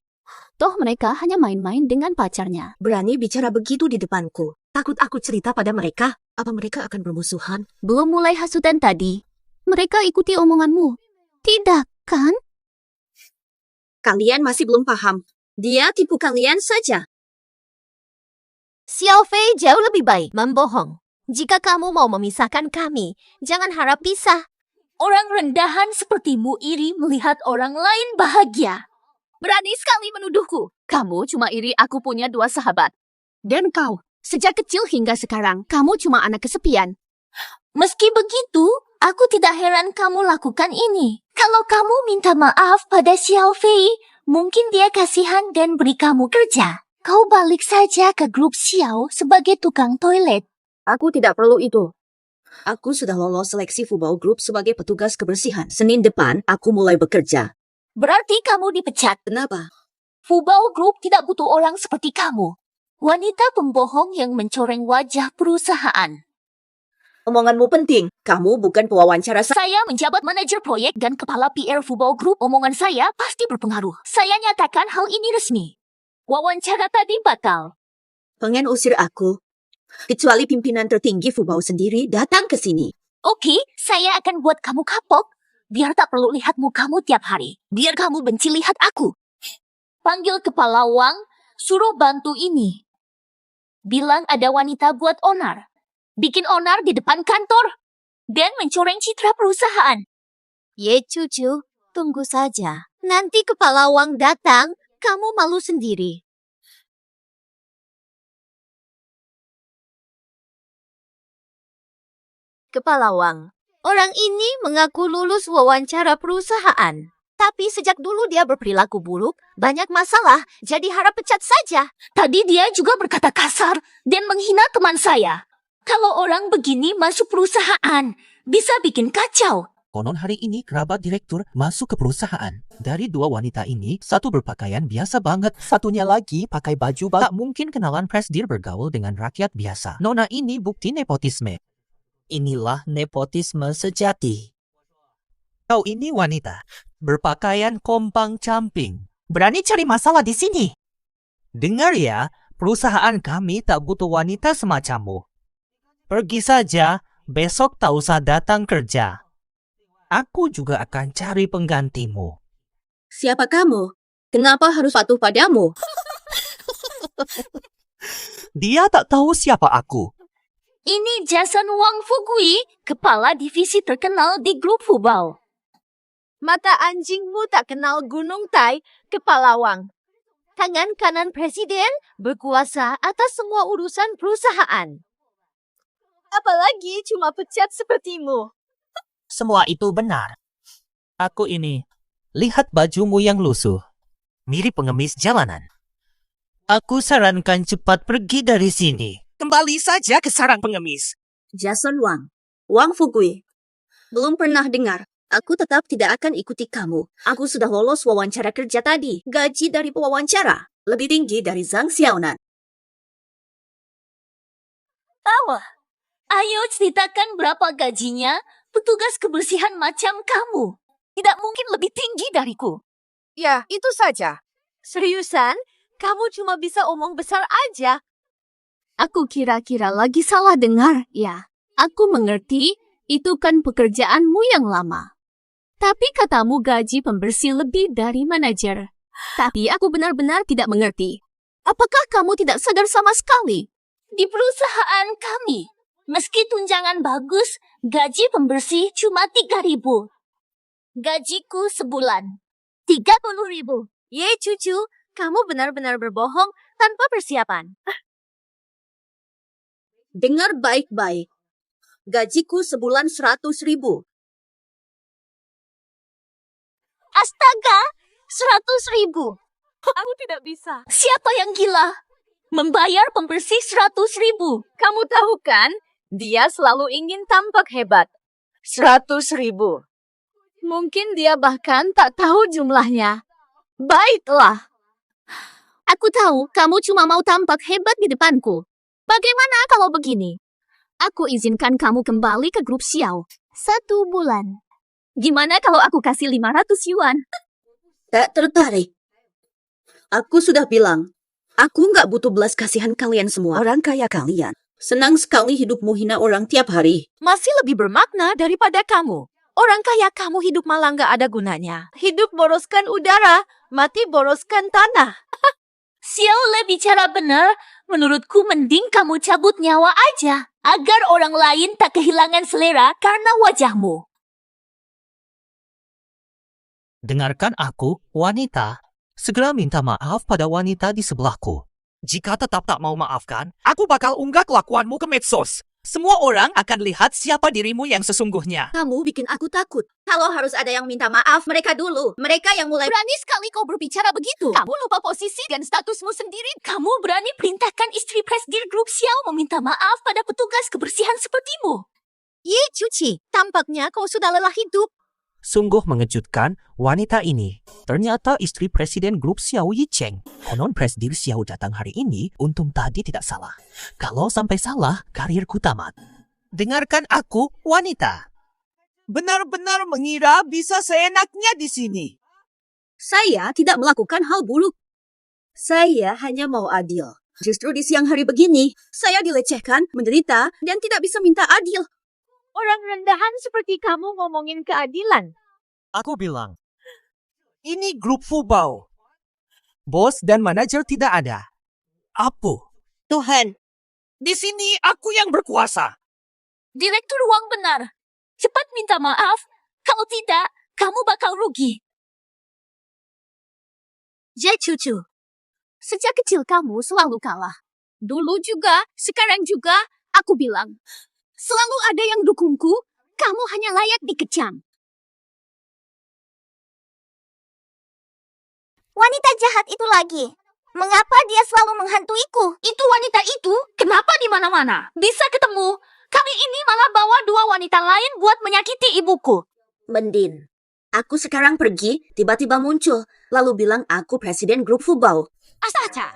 Toh mereka hanya main-main dengan pacarnya. Berani bicara begitu di depanku. Takut aku cerita pada mereka. Apa mereka akan bermusuhan? Belum mulai hasutan tadi. Mereka ikuti omonganmu. Tidak, kan? Kalian masih belum paham. Dia tipu kalian saja. Xiaofei jauh lebih baik membohong. Jika kamu mau memisahkan kami, jangan harap pisah. Orang rendahan sepertimu iri melihat orang lain bahagia. Berani sekali menuduhku. Kamu cuma iri aku punya dua sahabat. Dan kau, sejak kecil hingga sekarang, kamu cuma anak kesepian. Meski begitu, aku tidak heran kamu lakukan ini. Kalau kamu minta maaf pada Xiaofei, mungkin dia kasihan dan beri kamu kerja. Kau balik saja ke grup Xiao sebagai tukang toilet. Aku tidak perlu itu. Aku sudah lolos seleksi Fubao Group sebagai petugas kebersihan. Senin depan, aku mulai bekerja. Berarti kamu dipecat. Kenapa? Fubao Group tidak butuh orang seperti kamu. Wanita pembohong yang mencoreng wajah perusahaan. Omonganmu penting. Kamu bukan pewawancara Saya menjabat manajer proyek dan kepala PR Fubao Group. Omongan saya pasti berpengaruh. Saya nyatakan hal ini resmi. Wawancara tadi batal. Pengen usir aku. Kecuali pimpinan tertinggi Fubao sendiri datang ke sini. Oke, saya akan buat kamu kapok. Biar tak perlu lihat mukamu tiap hari. Biar kamu benci lihat aku. Panggil kepala Wang, suruh bantu ini. Bilang ada wanita buat onar. Bikin onar di depan kantor. Dan mencoreng citra perusahaan. Ye cucu, tunggu saja. Nanti kepala Wang datang, kamu malu sendiri. Kepala Wang, orang ini mengaku lulus wawancara perusahaan. Tapi sejak dulu dia berperilaku buruk, banyak masalah, jadi harap pecat saja. Tadi dia juga berkata kasar dan menghina teman saya. Kalau orang begini masuk perusahaan, bisa bikin kacau. Konon hari ini kerabat direktur masuk ke perusahaan. Dari dua wanita ini, satu berpakaian biasa banget. Satunya lagi pakai baju tak mungkin kenalan presdir bergaul dengan rakyat biasa. Nona ini bukti nepotisme. Inilah nepotisme sejati. Kau ini wanita, berpakaian kompang camping. Berani cari masalah di sini. Dengar ya, perusahaan kami tak butuh wanita semacammu. Pergi saja, besok tak usah datang kerja. Aku juga akan cari penggantimu. Siapa kamu? Kenapa harus patuh padamu? Dia tak tahu siapa aku. Ini Jason Wang Fugui, kepala divisi terkenal di grup Fubao. Mata anjingmu tak kenal Gunung Tai, kepala Wang. Tangan kanan presiden berkuasa atas semua urusan perusahaan. Apalagi cuma pecat sepertimu. Semua itu benar. Aku ini, lihat bajumu yang lusuh. Mirip pengemis jalanan. Aku sarankan cepat pergi dari sini. Kembali saja ke sarang pengemis. Jason Wang. Wang Fugui. Belum pernah dengar. Aku tetap tidak akan ikuti kamu. Aku sudah lolos wawancara kerja tadi. Gaji dari pewawancara lebih tinggi dari Zhang Xiaonan. Tahu? Ayo ceritakan berapa gajinya petugas kebersihan macam kamu. Tidak mungkin lebih tinggi dariku. Ya, itu saja. Seriusan? Kamu cuma bisa omong besar aja. Aku kira-kira lagi salah dengar, ya. Aku mengerti, itu kan pekerjaanmu yang lama. Tapi katamu gaji pembersih lebih dari manajer. Tapi aku benar-benar tidak mengerti. Apakah kamu tidak sadar sama sekali? Di perusahaan kami, meski tunjangan bagus, gaji pembersih cuma 3.000. Gajiku sebulan 30.000. Ye, cucu, kamu benar-benar berbohong tanpa persiapan. Dengar baik-baik. Gajiku sebulan 100.000. Astaga, 100.000. Aku tidak bisa. Siapa yang gila? Membayar pembersih 100.000. Kamu tahu kan, dia selalu ingin tampak hebat. 100.000. Mungkin dia bahkan tak tahu jumlahnya. Baiklah. Aku tahu kamu cuma mau tampak hebat di depanku. Bagaimana kalau begini? Aku izinkan kamu kembali ke grup Xiao. 1 bulan. Gimana kalau aku kasih 500 yuan? Tak tertarik. Aku sudah bilang, aku nggak butuh belas kasihan kalian semua. Orang kaya kalian. Senang sekali hidupmu hina orang tiap hari. Masih lebih bermakna daripada kamu. Orang kaya kamu hidup malah nggak ada gunanya. Hidup boroskan udara, mati boroskan tanah. Xiao Le bicara benar. Menurutku mending kamu cabut nyawa aja. Agar orang lain tak kehilangan selera karena wajahmu. Dengarkan aku, wanita. Segera minta maaf pada wanita di sebelahku. Jika tetap tak mau maafkan, aku bakal unggah kelakuanmu ke medsos. Semua orang akan lihat siapa dirimu yang sesungguhnya. Kamu bikin aku takut. Kalau harus ada yang minta maaf, mereka dulu. Mereka yang mulai... Berani sekali kau berbicara begitu. Kamu lupa posisi dan statusmu sendiri. Kamu berani perintahkan istri presidir grup Xiao meminta maaf pada petugas kebersihan sepertimu. Ye, cuci, tampaknya kau sudah lelah hidup. Sungguh mengejutkan wanita ini. Ternyata istri Presiden Grup Xiao Yicheng. Konon Presidir Xiao datang hari ini, untung tadi tidak salah. Kalau sampai salah, karirku tamat. Dengarkan aku, wanita. Benar-benar mengira bisa seenaknya di sini. Saya tidak melakukan hal buruk. Saya hanya mau adil. Justru di siang hari begini, saya dilecehkan, menderita, dan tidak bisa minta adil. Orang rendahan seperti kamu ngomongin keadilan. Aku bilang, ini grup Fubao. Bos dan manajer tidak ada. Apu. Tuhan, Di sini aku yang berkuasa. Direktur Wang benar. Cepat minta maaf. Kalau tidak, kamu bakal rugi. Jai cucu. Sejak kecil kamu selalu kalah. Dulu juga, sekarang juga, aku bilang. Selalu ada yang dukungku, kamu hanya layak dikecam. Wanita jahat itu lagi. Mengapa dia selalu menghantuiku? Itu wanita itu, kenapa di mana-mana? Bisa ketemu. Kali ini malah bawa 2 wanita lain buat menyakiti ibuku. Mendin, aku sekarang pergi, tiba-tiba muncul, lalu bilang aku presiden grup Fubao. Astaga.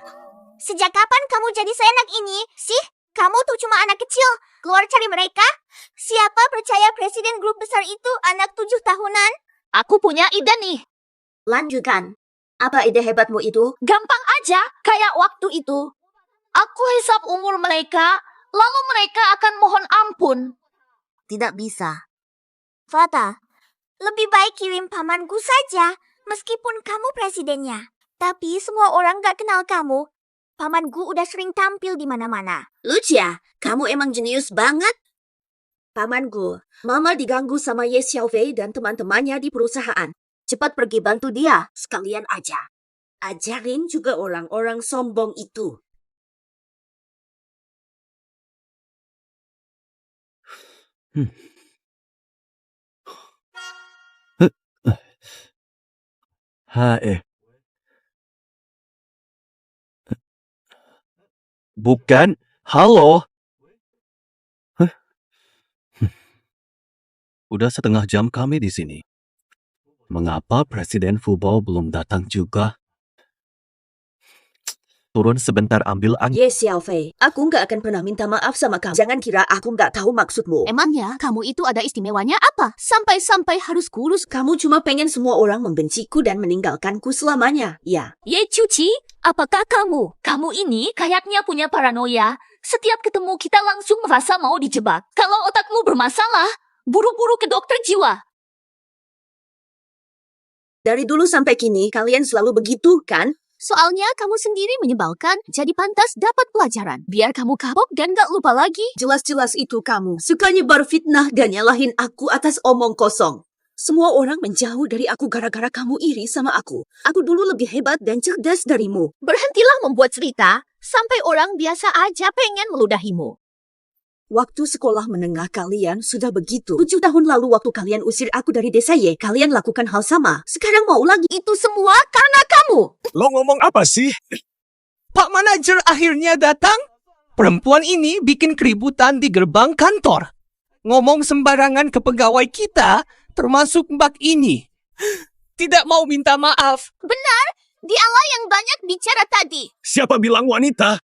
Sejak kapan kamu jadi seenak ini? Sih, kamu tuh cuma anak kecil. Keluar cari mereka. Siapa percaya presiden grup besar itu anak 7 tahunan? Aku punya ide nih. Lanjutkan. Apa ide hebatmu itu? Gampang aja, kayak waktu itu. Aku hisap umur mereka, lalu mereka akan mohon ampun. Tidak bisa. Fata, lebih baik kirim pamanku saja, meskipun kamu presidennya. Tapi semua orang gak kenal kamu. Pamanku udah sering tampil di mana-mana. Lucia, kamu emang jenius banget. Pamanku, Mama diganggu sama Ye Xiaofei dan teman-temannya di perusahaan. Cepat pergi bantu dia, sekalian aja. Ajarin juga orang-orang sombong itu. Bukan. Halo. Udah setengah jam kami di sini. Mengapa Presiden Fubao belum datang juga? Turun sebentar ambil angin. Ye Xiaofei, aku nggak akan pernah minta maaf sama kamu. Jangan kira aku nggak tahu maksudmu. Emangnya kamu itu ada istimewanya apa? Sampai-sampai harus kurus. Kamu cuma pengen semua orang membenciku dan meninggalkanku selamanya, ya. Ye Cuci, apakah kamu? Kamu ini kayaknya punya paranoia. Setiap ketemu kita langsung merasa mau dijebak. Kalau otakmu bermasalah, buru-buru ke dokter jiwa. Dari dulu sampai kini, kalian selalu begitu, kan? Soalnya kamu sendiri menyebalkan, jadi pantas dapat pelajaran. Biar kamu kapok dan gak lupa lagi. Jelas-jelas itu kamu. Suka nyebar fitnah dan nyalahin aku atas omong kosong. Semua orang menjauh dari aku gara-gara kamu iri sama aku. Aku dulu lebih hebat dan cerdas darimu. Berhentilah membuat cerita, sampai orang biasa aja pengen meludahimu. Waktu sekolah menengah kalian sudah begitu. 7 tahun lalu waktu kalian usir aku dari desa Ye, kalian lakukan hal sama. Sekarang mau lagi. Itu semua karena kamu. Lo ngomong apa sih? Pak manajer akhirnya datang. Perempuan ini bikin keributan di gerbang kantor. Ngomong sembarangan ke pegawai kita, termasuk Mbak ini. Tidak mau minta maaf. Benar, dialah yang banyak bicara tadi. Siapa bilang wanita?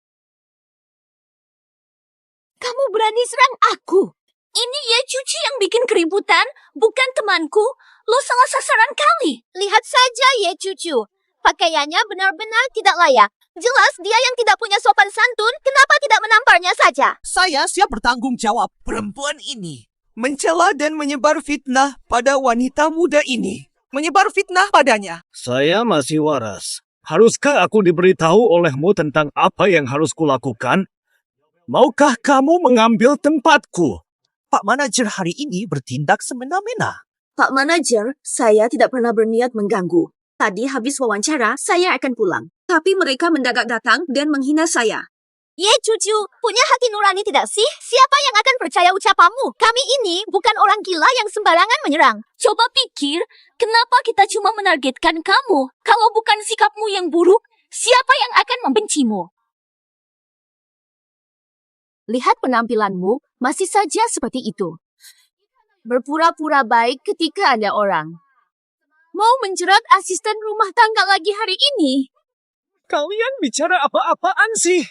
Kamu berani serang aku. Ini Ye Cuci yang bikin keributan, bukan temanku. Lo salah sasaran kali. Lihat saja Ye Cucu. Pakaiannya benar-benar tidak layak. Jelas dia yang tidak punya sopan santun, kenapa tidak menamparnya saja? Saya siap bertanggung jawab. Perempuan ini mencela dan menyebar fitnah pada wanita muda ini. Menyebar fitnah padanya. Saya masih waras. Haruskah aku diberitahu olehmu tentang apa yang harus kulakukan? Maukah kamu mengambil tempatku? Pak manajer hari ini bertindak semena-mena. Pak manajer, saya tidak pernah berniat mengganggu. Tadi habis wawancara, saya akan pulang. Tapi mereka mendadak datang dan menghina saya. Ye Cucu, punya hati nurani tidak sih? Siapa yang akan percaya ucapanmu? Kami ini bukan orang gila yang sembarangan menyerang. Coba pikir, kenapa kita cuma menargetkan kamu? Kalau bukan sikapmu yang buruk, siapa yang akan membencimu? Lihat penampilanmu, masih saja seperti itu. Berpura-pura baik ketika ada orang. Mau menjerat asisten rumah tangga lagi hari ini? Kalian bicara apa-apaan sih?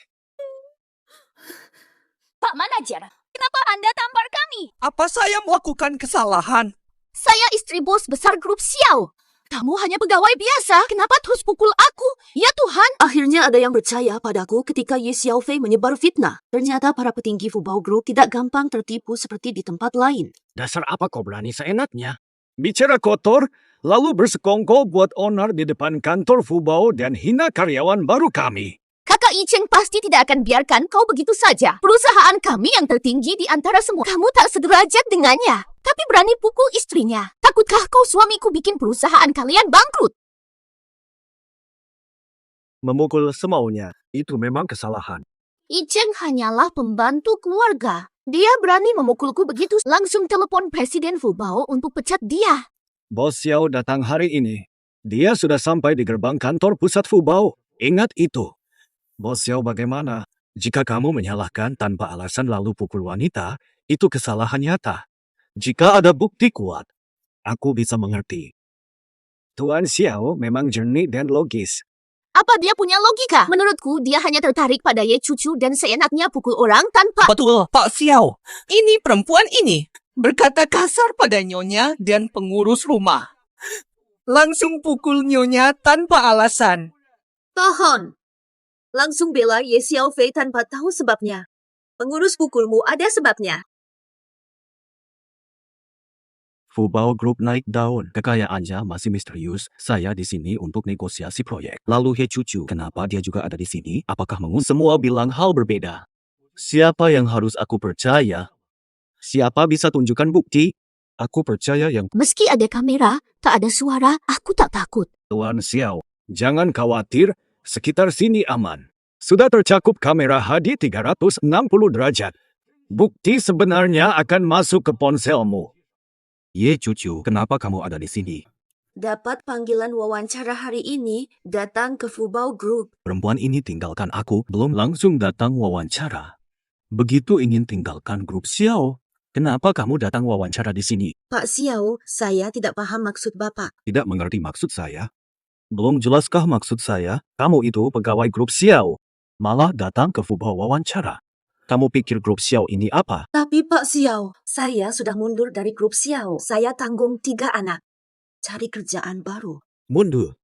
Pak manajer, kenapa Anda tampar kami? Apa saya melakukan kesalahan? Saya istri bos besar grup Xiao. Kamu hanya pegawai biasa, kenapa terus pukul aku? Ya Tuhan! Akhirnya ada yang percaya padaku ketika Ye Xiaofei menyebar fitnah. Ternyata para petinggi Fubao Group tidak gampang tertipu seperti di tempat lain. Dasar apa kau berani seenaknya? Bicara kotor, lalu bersekongkol buat onar di depan kantor Fubao dan hina karyawan baru kami. Kakak Yicheng pasti tidak akan biarkan kau begitu saja. Perusahaan kami yang tertinggi di antara semua. Kamu tak sederajat dengannya, tapi berani pukul istrinya. Takutkah kau suamiku bikin perusahaan kalian bangkrut? Memukul semaunya, itu memang kesalahan. Yicheng hanyalah pembantu keluarga. Dia berani memukulku begitu. Langsung telepon Presiden Fubao untuk pecat dia. Bos Xiao datang hari ini. Dia sudah sampai di gerbang kantor pusat Fubao. Ingat itu. Bos Xiao bagaimana? Jika kamu menyalahkan tanpa alasan lalu pukul wanita, itu kesalahan nyata. Jika ada bukti kuat, aku bisa mengerti. Tuan Xiao memang jernih dan logis. Apa dia punya logika? Menurutku, dia hanya tertarik pada Ye Cucu dan seenaknya pukul orang tanpa... Betul, Pak Xiao. Ini perempuan ini berkata kasar pada nyonya dan pengurus rumah. Langsung pukul nyonya tanpa alasan. Pohon! Langsung bela Ye Xiaofei tanpa tahu sebabnya. Pengurus pukulmu ada sebabnya. Fubao Group naik daun. Kekayaannya masih misterius. Saya di sini untuk negosiasi proyek. Lalu He Cucu, kenapa dia juga ada di sini? Apakah semua bilang hal berbeda? Siapa yang harus aku percaya? Siapa bisa tunjukkan bukti? Aku percaya yang... Meski ada kamera, tak ada suara, aku tak takut. Tuan Xiao, jangan khawatir. Sekitar sini aman. Sudah tercakup kamera HD 360 derajat. Bukti sebenarnya akan masuk ke ponselmu. Ye Cucu, kenapa kamu ada di sini? Dapat panggilan wawancara hari ini, datang ke Fubao Group. Perempuan ini tinggalkan aku, belum langsung datang wawancara. Begitu ingin tinggalkan grup Xiao, kenapa kamu datang wawancara di sini? Pak Xiao, saya tidak paham maksud Bapak. Tidak mengerti maksud saya? Belum jelaskah maksud saya? Kamu itu pegawai grup Xiao. malah datang ke Fubao wawancara. Kamu pikir grup Xiao ini apa? Tapi Pak Xiao, saya sudah mundur dari grup Xiao. Saya tanggung 3 anak. Cari kerjaan baru. Mundur.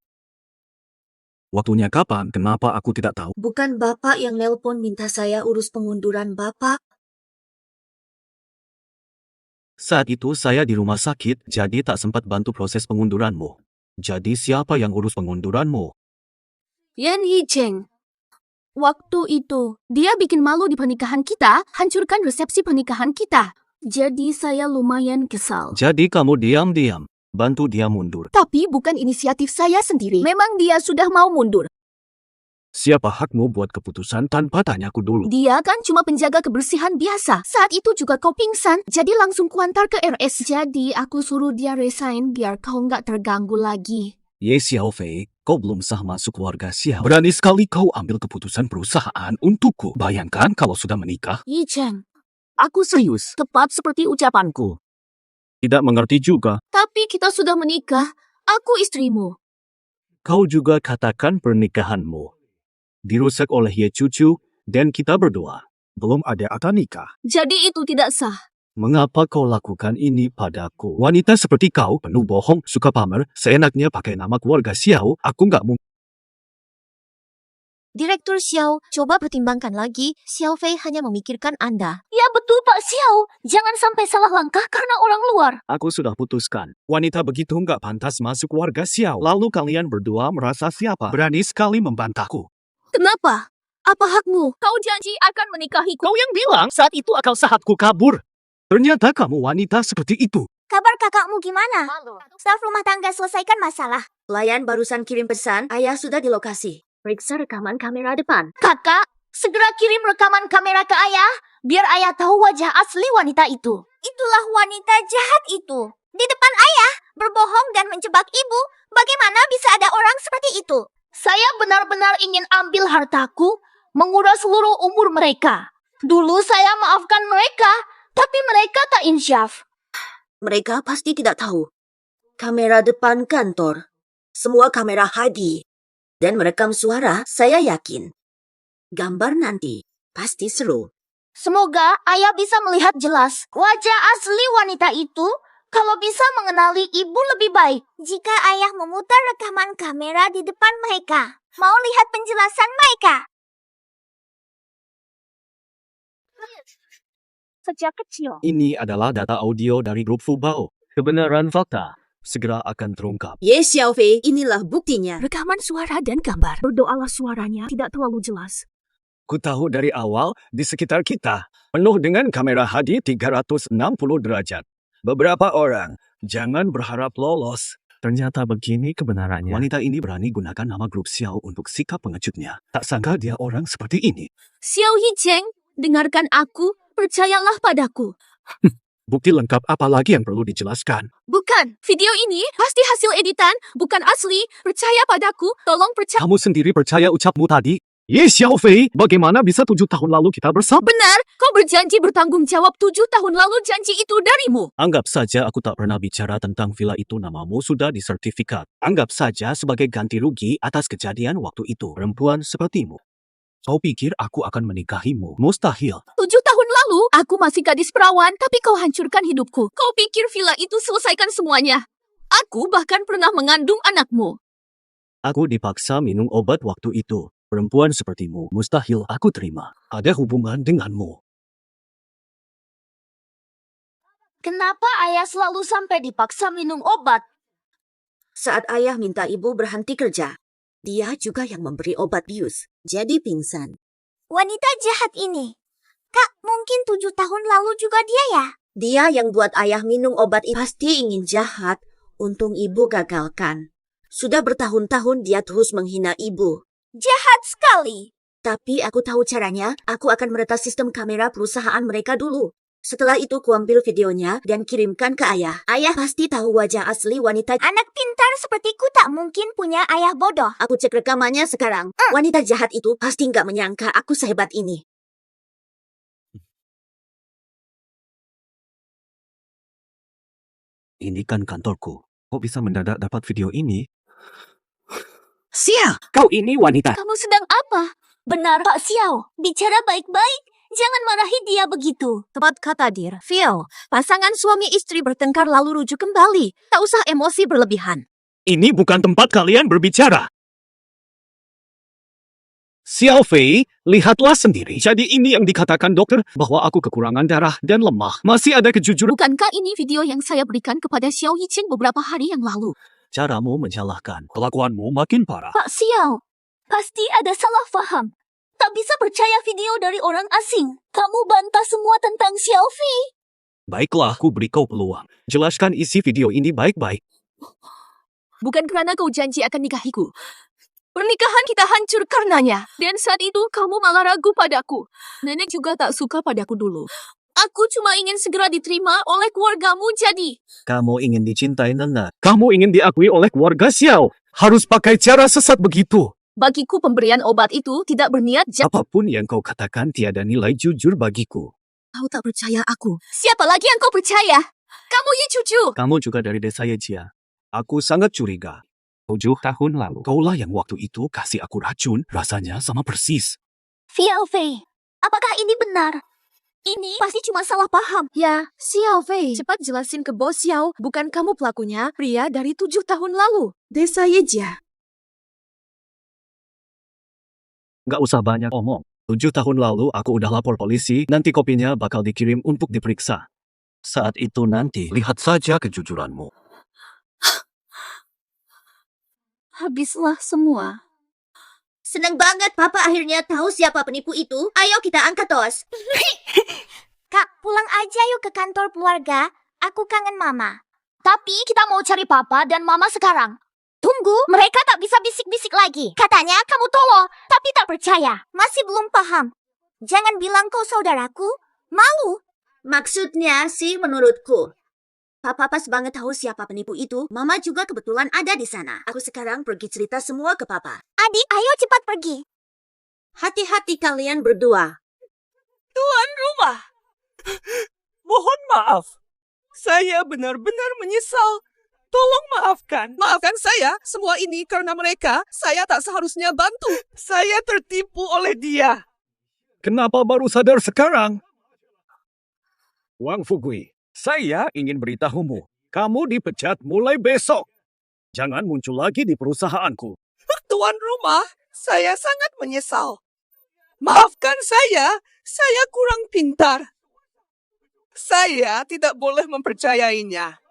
Waktunya kapan? Kenapa aku tidak tahu? Bukan Bapak yang nelpon minta saya urus pengunduran Bapak. Saat itu saya di rumah sakit, jadi tak sempat bantu proses pengunduranmu. Jadi siapa yang urus pengunduranmu? Yan Yicheng. Waktu itu, dia bikin malu di pernikahan kita, hancurkan resepsi pernikahan kita. Jadi saya lumayan kesal. Jadi kamu diam-diam, bantu dia mundur. Tapi bukan inisiatif saya sendiri. Memang dia sudah mau mundur. Siapa hakmu buat keputusan tanpa tanyaku dulu? Dia kan cuma penjaga kebersihan biasa. Saat itu juga kau pingsan, jadi langsung kuantar ke RS. Jadi aku suruh dia resign biar kau nggak terganggu lagi. Ye Xiaofei, kau belum sah masuk keluarga Xiao. Berani sekali kau ambil keputusan perusahaan untukku. Bayangkan kalau sudah menikah. Yicheng, Aku serius, tepat seperti ucapanku. Tidak mengerti juga. tapi kita sudah menikah. Aku istrimu. Kau juga katakan pernikahanmu dirusak oleh Ye Cucu dan kita berdua. Belum ada akad nikah. Jadi itu tidak sah. Mengapa kau lakukan ini padaku? Wanita seperti kau penuh bohong, suka pamer, seenaknya pakai nama keluarga Xiao. Aku nggak mungkin. Direktur Xiao, coba pertimbangkan lagi. Xiao Fei hanya memikirkan Anda. Ya betul Pak Xiao. Jangan sampai salah langkah karena orang luar. Aku sudah putuskan. Wanita begitu nggak pantas masuk keluarga Xiao. Lalu kalian berdua merasa siapa? Berani sekali membantahku. Kenapa? Apa hakmu? Kau janji akan menikahiku. Kau yang bilang saat itu akal sehatku kabur. Ternyata kamu wanita seperti itu. Kabar kakakmu gimana? Staf rumah tangga selesaikan masalah. Pelayan barusan kirim pesan, ayah sudah di lokasi. Periksa rekaman kamera depan. Kakak, segera kirim rekaman kamera ke ayah, biar ayah tahu wajah asli wanita itu. Itulah wanita jahat itu. Di depan ayah, berbohong dan menjebak ibu. Bagaimana bisa ada orang seperti itu? Saya benar-benar ingin ambil hartaku, menguras seluruh umur mereka. Dulu saya maafkan mereka, tapi mereka tak insyaf. Mereka pasti tidak tahu. Kamera depan kantor. Semua kamera HD. Dan merekam suara, saya yakin. Gambar nanti pasti seru. Semoga ayah bisa melihat jelas wajah asli wanita itu. Kalau bisa mengenali ibu lebih baik. Jika ayah memutar rekaman kamera di depan mereka, mau lihat penjelasan mereka. Sejak kecil, Ini adalah data audio dari grup Fubao. Kebenaran fakta segera akan terungkap. Ye Xiaofei, inilah buktinya. Rekaman suara dan gambar. Berdoalah suaranya tidak terlalu jelas. Ku tahu dari awal di sekitar kita penuh dengan kamera HD 360 derajat. Beberapa orang jangan berharap lolos. Ternyata begini kebenarannya. Wanita ini berani gunakan nama grup Xiao untuk sikap pengejutnya. Tak sangka dia orang seperti ini. Xiao Yicheng, dengarkan aku, percayalah padaku. Bukti lengkap apa lagi yang perlu dijelaskan? Bukan, video ini pasti hasil editan, bukan asli. Percaya padaku, tolong percaya. Kamu sendiri percaya ucapmu tadi? Ye Xiaofei, bagaimana bisa 7 tahun lalu kita bersama? Benar, kau berjanji bertanggung jawab 7 tahun lalu janji itu darimu. Anggap saja aku tak pernah bicara tentang villa itu, namamu sudah disertifikat. Anggap saja sebagai ganti rugi atas kejadian waktu itu. Perempuan sepertimu. Kau pikir aku akan menikahimu? Mustahil. 7 tahun lalu, aku masih gadis perawan, tapi kau hancurkan hidupku. Kau pikir villa itu selesaikan semuanya. Aku bahkan pernah mengandung anakmu. Aku dipaksa minum obat waktu itu. Perempuan sepertimu mustahil aku terima. Ada hubungan denganmu. Kenapa ayah selalu sampai dipaksa minum obat? Saat ayah minta ibu berhenti kerja, dia juga yang memberi obat bius. Jadi pingsan. Wanita jahat ini. Kak, mungkin 7 tahun lalu juga dia ya? Dia yang buat ayah minum obat itu pasti ingin jahat. Untung ibu gagalkan. Sudah bertahun-tahun dia terus menghina ibu. Jahat sekali. Tapi aku tahu caranya. Aku akan meretas sistem kamera perusahaan mereka dulu. Setelah itu kuambil videonya dan kirimkan ke ayah. Ayah pasti tahu wajah asli wanita. Anak pintar sepertiku tak mungkin punya ayah bodoh. Aku cek rekamannya sekarang. Wanita jahat itu pasti nggak menyangka aku sehebat ini. Ini kan kantorku. Kok bisa mendadak dapat video ini? Sia, kau ini wanita. Kamu sedang apa? Benar, Pak Xiao. Bicara baik-baik. Jangan marahi dia begitu. Tepat kata, Dir. Phil, pasangan suami istri bertengkar lalu rujuk kembali. Tak usah emosi berlebihan. Ini bukan tempat kalian berbicara. Xiao Fei, lihatlah sendiri. Jadi ini yang dikatakan dokter bahwa aku kekurangan darah dan lemah. Masih ada kejujuran. Bukankah ini video yang saya berikan kepada Xiao Yicheng beberapa hari yang lalu? Caramu menyalahkan. Kelakuanmu makin parah. Pak Xiao, pasti ada salah faham. Tak bisa percaya video dari orang asing. Kamu bantah semua tentang Xiao Fei. Baiklah, aku beri kau peluang. Jelaskan isi video ini baik-baik. Bukan karena kau janji akan nikahiku. Pernikahan kita hancur karenanya. Dan saat itu kamu malah ragu padaku. Nenek juga tak suka padaku dulu. Aku cuma ingin segera diterima oleh keluargamu jadi. Kamu ingin dicintai, Nana. Kamu ingin diakui oleh keluarga Xiao. Harus pakai cara sesat begitu. Bagiku pemberian obat itu tidak berniat jahat. Apapun yang kau katakan tiada nilai jujur bagiku. Kau tak percaya aku. Siapa lagi yang kau percaya? Kamu Ye Cucu. Kamu juga dari desa Yejia. Aku sangat curiga. 7 tahun lalu, kaulah yang waktu itu kasih aku racun. Rasanya sama persis. Xiao Fei, apakah ini benar? Ini pasti cuma salah paham. Ya, Xiao Fei, cepat jelasin ke bos Xiao. Bukan kamu pelakunya, pria dari 7 tahun lalu. Desa Yejia. Gak usah banyak omong. 7 tahun lalu aku udah lapor polisi, nanti kopinya bakal dikirim untuk diperiksa. Saat itu nanti, lihat saja kejujuranmu. Habislah semua. Senang banget Papa akhirnya tahu siapa penipu itu. Ayo kita angkat tos. Kak, pulang aja yuk ke kantor keluarga. Aku kangen Mama. Tapi kita mau cari Papa dan Mama sekarang. Tunggu, mereka tak bisa bisik-bisik lagi. Katanya kamu tolol, tapi tak percaya. Masih belum paham. Jangan bilang kau saudaraku. Malu. Maksudnya sih menurutku. Papa pas banget tahu siapa penipu itu. Mama juga kebetulan ada di sana. Aku sekarang pergi cerita semua ke Papa. Adik, ayo cepat pergi. Hati-hati kalian berdua. Tuan rumah. Mohon maaf. Saya benar-benar menyesal. Tolong maafkan. Maafkan saya. Semua ini karena mereka. Saya tak seharusnya bantu. Saya tertipu oleh dia. Kenapa baru sadar sekarang? Wang Fugui, saya ingin beritahumu. Kamu dipecat mulai besok. Jangan muncul lagi di perusahaanku. Tuan rumah, saya sangat menyesal. Maafkan saya kurang pintar. Saya tidak boleh mempercayainya.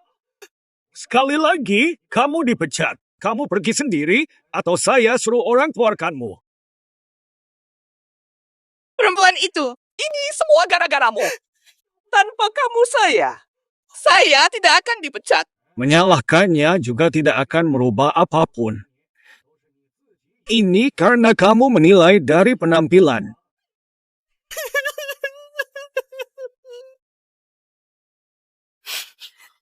Sekali lagi, kamu dipecat. Kamu pergi sendiri, atau saya suruh orang keluarkanmu. Perempuan itu, ini semua gara-garamu. Tanpa kamu saya tidak akan dipecat. Menyalahkannya juga tidak akan merubah apapun. Ini karena kamu menilai dari penampilan.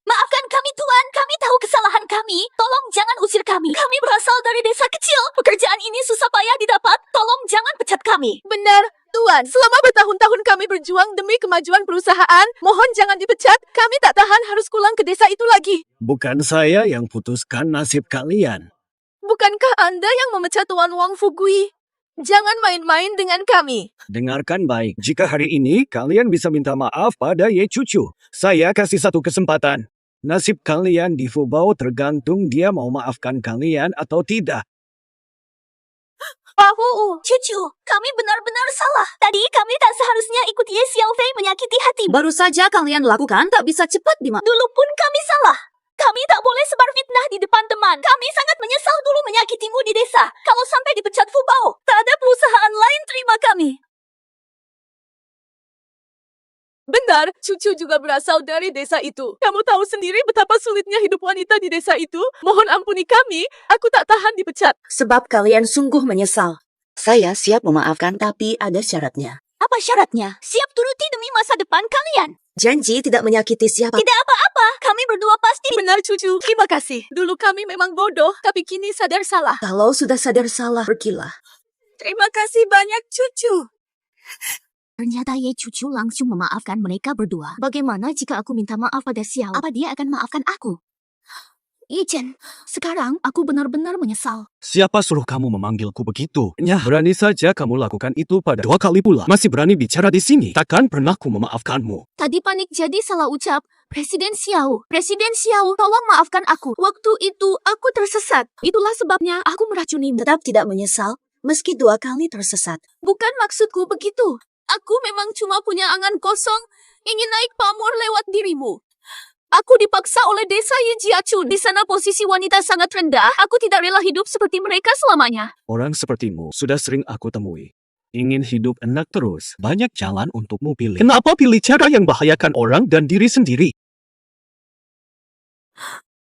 Maafkan kami Tuan, kami tahu kesalahan kami. Tolong jangan usir kami. Kami berasal dari desa kecil. Pekerjaan ini susah payah didapat. Tolong jangan pecat kami. Benar, Tuan. Selama bertahun-tahun kami berjuang demi kemajuan perusahaan, mohon jangan dipecat. Kami tak tahan harus pulang ke desa itu lagi. Bukan saya yang putuskan nasib kalian. Bukankah Anda yang memecat Tuan Wang Fugui? Jangan main-main dengan kami. Dengarkan baik, jika hari ini kalian bisa minta maaf pada Ye Cucu, saya kasih satu kesempatan. Nasib kalian di Fubao tergantung dia mau maafkan kalian atau tidak. Cucu, kami benar-benar salah. Tadi kami tak seharusnya ikut Ye Xiaofei menyakiti hati. Baru saja kalian lakukan tak bisa cepat Dulu pun kami salah. Kami tak boleh sebar fitnah di depan teman. Kami sangat menyesal dulu menyakitimu di desa. Kalau sampai dipecat Fubao, tak ada perusahaan lain terima kami. Benar, Cucu juga berasal dari desa itu. Kamu tahu sendiri betapa sulitnya hidup wanita di desa itu. Mohon ampuni kami, aku tak tahan dipecat. Sebab kalian sungguh menyesal. Saya siap memaafkan, tapi ada syaratnya. Apa syaratnya? Siap turuti demi masa depan kalian. Janji tidak menyakiti siapa. Tidak apa-apa, kami berdua pasti... Benar, Cucu. Terima kasih. Dulu kami memang bodoh, tapi kini sadar salah. Kalau sudah sadar salah, pergilah. Terima kasih banyak, Cucu. Ternyata Ye Cucu langsung memaafkan mereka berdua. Bagaimana jika aku minta maaf pada Xiao? Apa dia akan maafkan aku? Yichen, sekarang aku benar-benar menyesal. Siapa suruh kamu memanggilku begitu? Ya, berani saja kamu lakukan itu pada 2 kali pula. Masih berani bicara di sini. Takkan pernah ku memaafkanmu. Tadi panik jadi salah ucap. Presiden Xiao, tolong maafkan aku. Waktu itu aku tersesat. Itulah sebabnya aku meracunimu. Tetap tidak menyesal, meski 2 kali tersesat. Bukan maksudku begitu. Aku memang cuma punya angan kosong, ingin naik pamor lewat dirimu. Aku dipaksa oleh desa Yijiachun. Di sana posisi wanita sangat rendah. Aku tidak rela hidup seperti mereka selamanya. Orang sepertimu sudah sering aku temui. Ingin hidup enak terus. Banyak jalan untukmu pilih. Kenapa pilih cara yang bahayakan orang dan diri sendiri?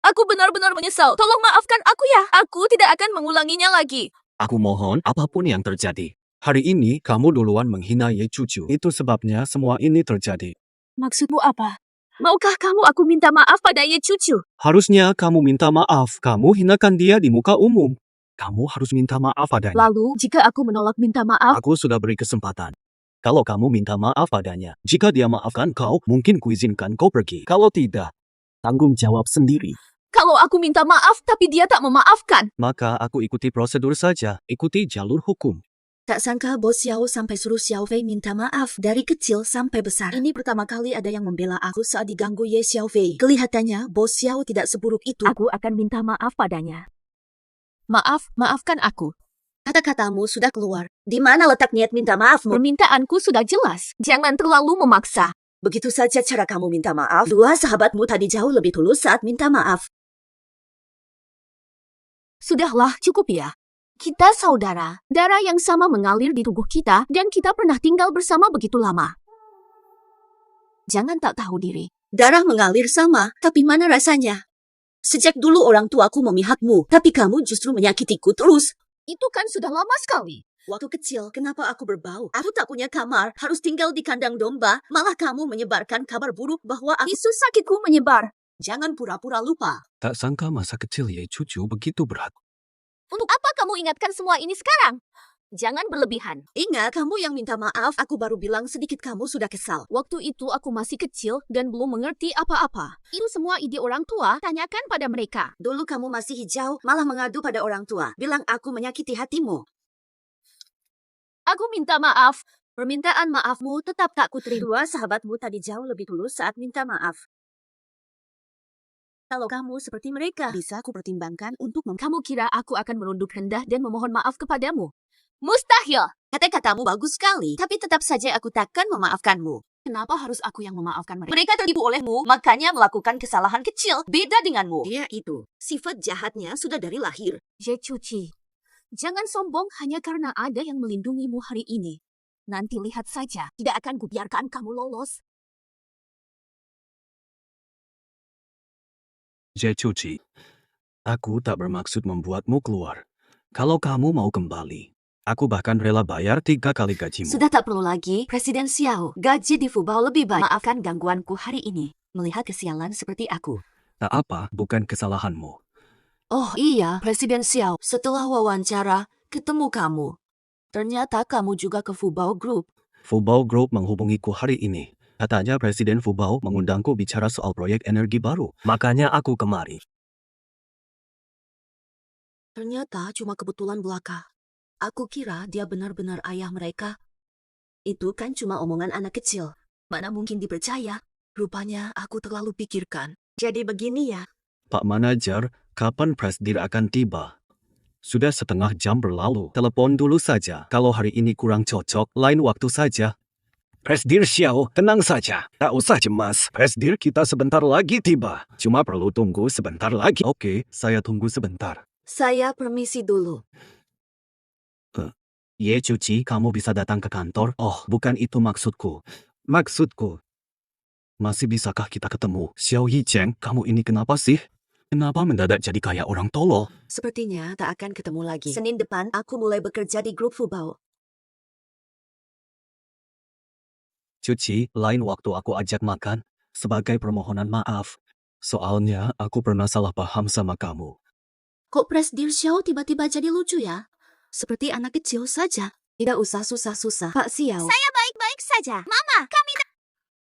Aku benar-benar menyesal. Tolong maafkan aku ya. Aku tidak akan mengulanginya lagi. Aku mohon apapun yang terjadi. Hari ini kamu duluan menghina Ye Cucu. Itu sebabnya semua ini terjadi. Maksudmu apa? Maukah kamu aku minta maaf pada Ye Cucu? Harusnya kamu minta maaf. Kamu hinakan dia di muka umum. Kamu harus minta maaf padanya. Lalu, jika aku menolak minta maaf, Aku sudah beri kesempatan. Kalau kamu minta maaf padanya, jika dia maafkan kau, mungkin kuizinkan kau pergi. Kalau tidak, tanggung jawab sendiri. kalau aku minta maaf tapi dia tak memaafkan, Maka aku ikuti prosedur saja. Ikuti jalur hukum. Tak sangka Bos Xiao sampai suruh Xiao Fei minta maaf dari kecil sampai besar. Ini pertama kali ada yang membela aku saat diganggu Ye Xiao Fei. Kelihatannya Bos Xiao tidak seburuk itu. aku akan minta maaf padanya. Maafkan aku. Kata-katamu sudah keluar. Di mana letak niat minta maafmu? Permintaanku sudah jelas. Jangan terlalu memaksa. Begitu saja cara kamu minta maaf. 2 sahabatmu tadi jauh lebih tulus saat minta maaf. Sudahlah, cukup ya. Kita saudara. Darah yang sama mengalir di tubuh kita dan kita pernah tinggal bersama begitu lama. Jangan tak tahu diri. Darah mengalir sama, tapi mana rasanya? Sejak dulu orang tuaku memihakmu, tapi kamu justru menyakitiku terus. Itu kan sudah lama sekali. Waktu kecil, kenapa aku berbau? Aku tak punya kamar, harus tinggal di kandang domba. Malah kamu menyebarkan kabar buruk bahwa aku... Isu sakitku menyebar. Jangan pura-pura lupa. Tak sangka masa kecil Ye Cucu begitu berat. Untuk apa kamu ingatkan semua ini sekarang? Jangan berlebihan. Ingat, kamu yang minta maaf, aku baru bilang sedikit kamu sudah kesal. Waktu itu aku masih kecil dan belum mengerti apa-apa. Itu semua ide orang tua, tanyakan pada mereka. Dulu kamu masih hijau, malah mengadu pada orang tua. Bilang aku menyakiti hatimu. Aku minta maaf. Permintaan maafmu tetap tak kuterima. 2 sahabatmu tadi jauh lebih tulus saat minta maaf. Kalau kamu seperti mereka, bisa kupertimbangkan untuk Kamu kira aku akan menunduk rendah dan memohon maaf kepadamu? Mustahil! Kata-katamu bagus sekali, tapi tetap saja aku takkan memaafkanmu. Kenapa harus aku yang memaafkan mereka? Mereka tertipu olehmu, makanya melakukan kesalahan kecil. Beda denganmu. Dia itu, sifat jahatnya sudah dari lahir. Ye Cuci, jangan sombong hanya karena ada yang melindungimu hari ini. Nanti lihat saja, tidak akan kubiarkan kamu lolos. Ye Cuci, aku tak bermaksud membuatmu keluar. Kalau kamu mau kembali, aku bahkan rela bayar 3 kali gajimu. Sudah tak perlu lagi, Presiden Xiao. Gaji di Fubao lebih baik. Maafkan gangguanku hari ini. Melihat kesialan seperti aku. Tak apa, bukan kesalahanmu. Oh iya, Presiden Xiao. Setelah wawancara, ketemu kamu. Ternyata kamu juga ke Fubao Group. Fubao Group menghubungiku hari ini. Katanya Presiden Fubao mengundangku bicara soal proyek energi baru. Makanya aku kemari. Ternyata cuma kebetulan belaka. Aku kira dia benar-benar ayah mereka. Itu kan cuma omongan anak kecil. Mana mungkin dipercaya? Rupanya aku terlalu pikirkan. Jadi begini ya. Pak Manajer, kapan Presdir akan tiba? Sudah setengah jam berlalu. Telepon dulu saja. Kalau hari ini kurang cocok, lain waktu saja. Presdir Xiao, tenang saja. Tak usah cemas. Presdir kita sebentar lagi tiba. Cuma perlu tunggu sebentar lagi. Oke, saya tunggu sebentar. Saya permisi dulu. Ye Cuci, kamu bisa datang ke kantor? Oh, bukan itu maksudku. Maksudku, masih bisakah kita ketemu? Xiao Yicheng, kamu ini kenapa sih? Kenapa mendadak jadi kayak orang tolol? Sepertinya tak akan ketemu lagi. Senin depan, aku mulai bekerja di grup Fubao. Cuci, lain waktu aku ajak makan, sebagai permohonan maaf. Soalnya aku pernah salah paham sama kamu. Kok Presdir Xiao tiba-tiba jadi lucu ya? Seperti anak kecil saja. Tidak usah susah-susah, Pak Xiao. Saya baik-baik saja. Mama, kami...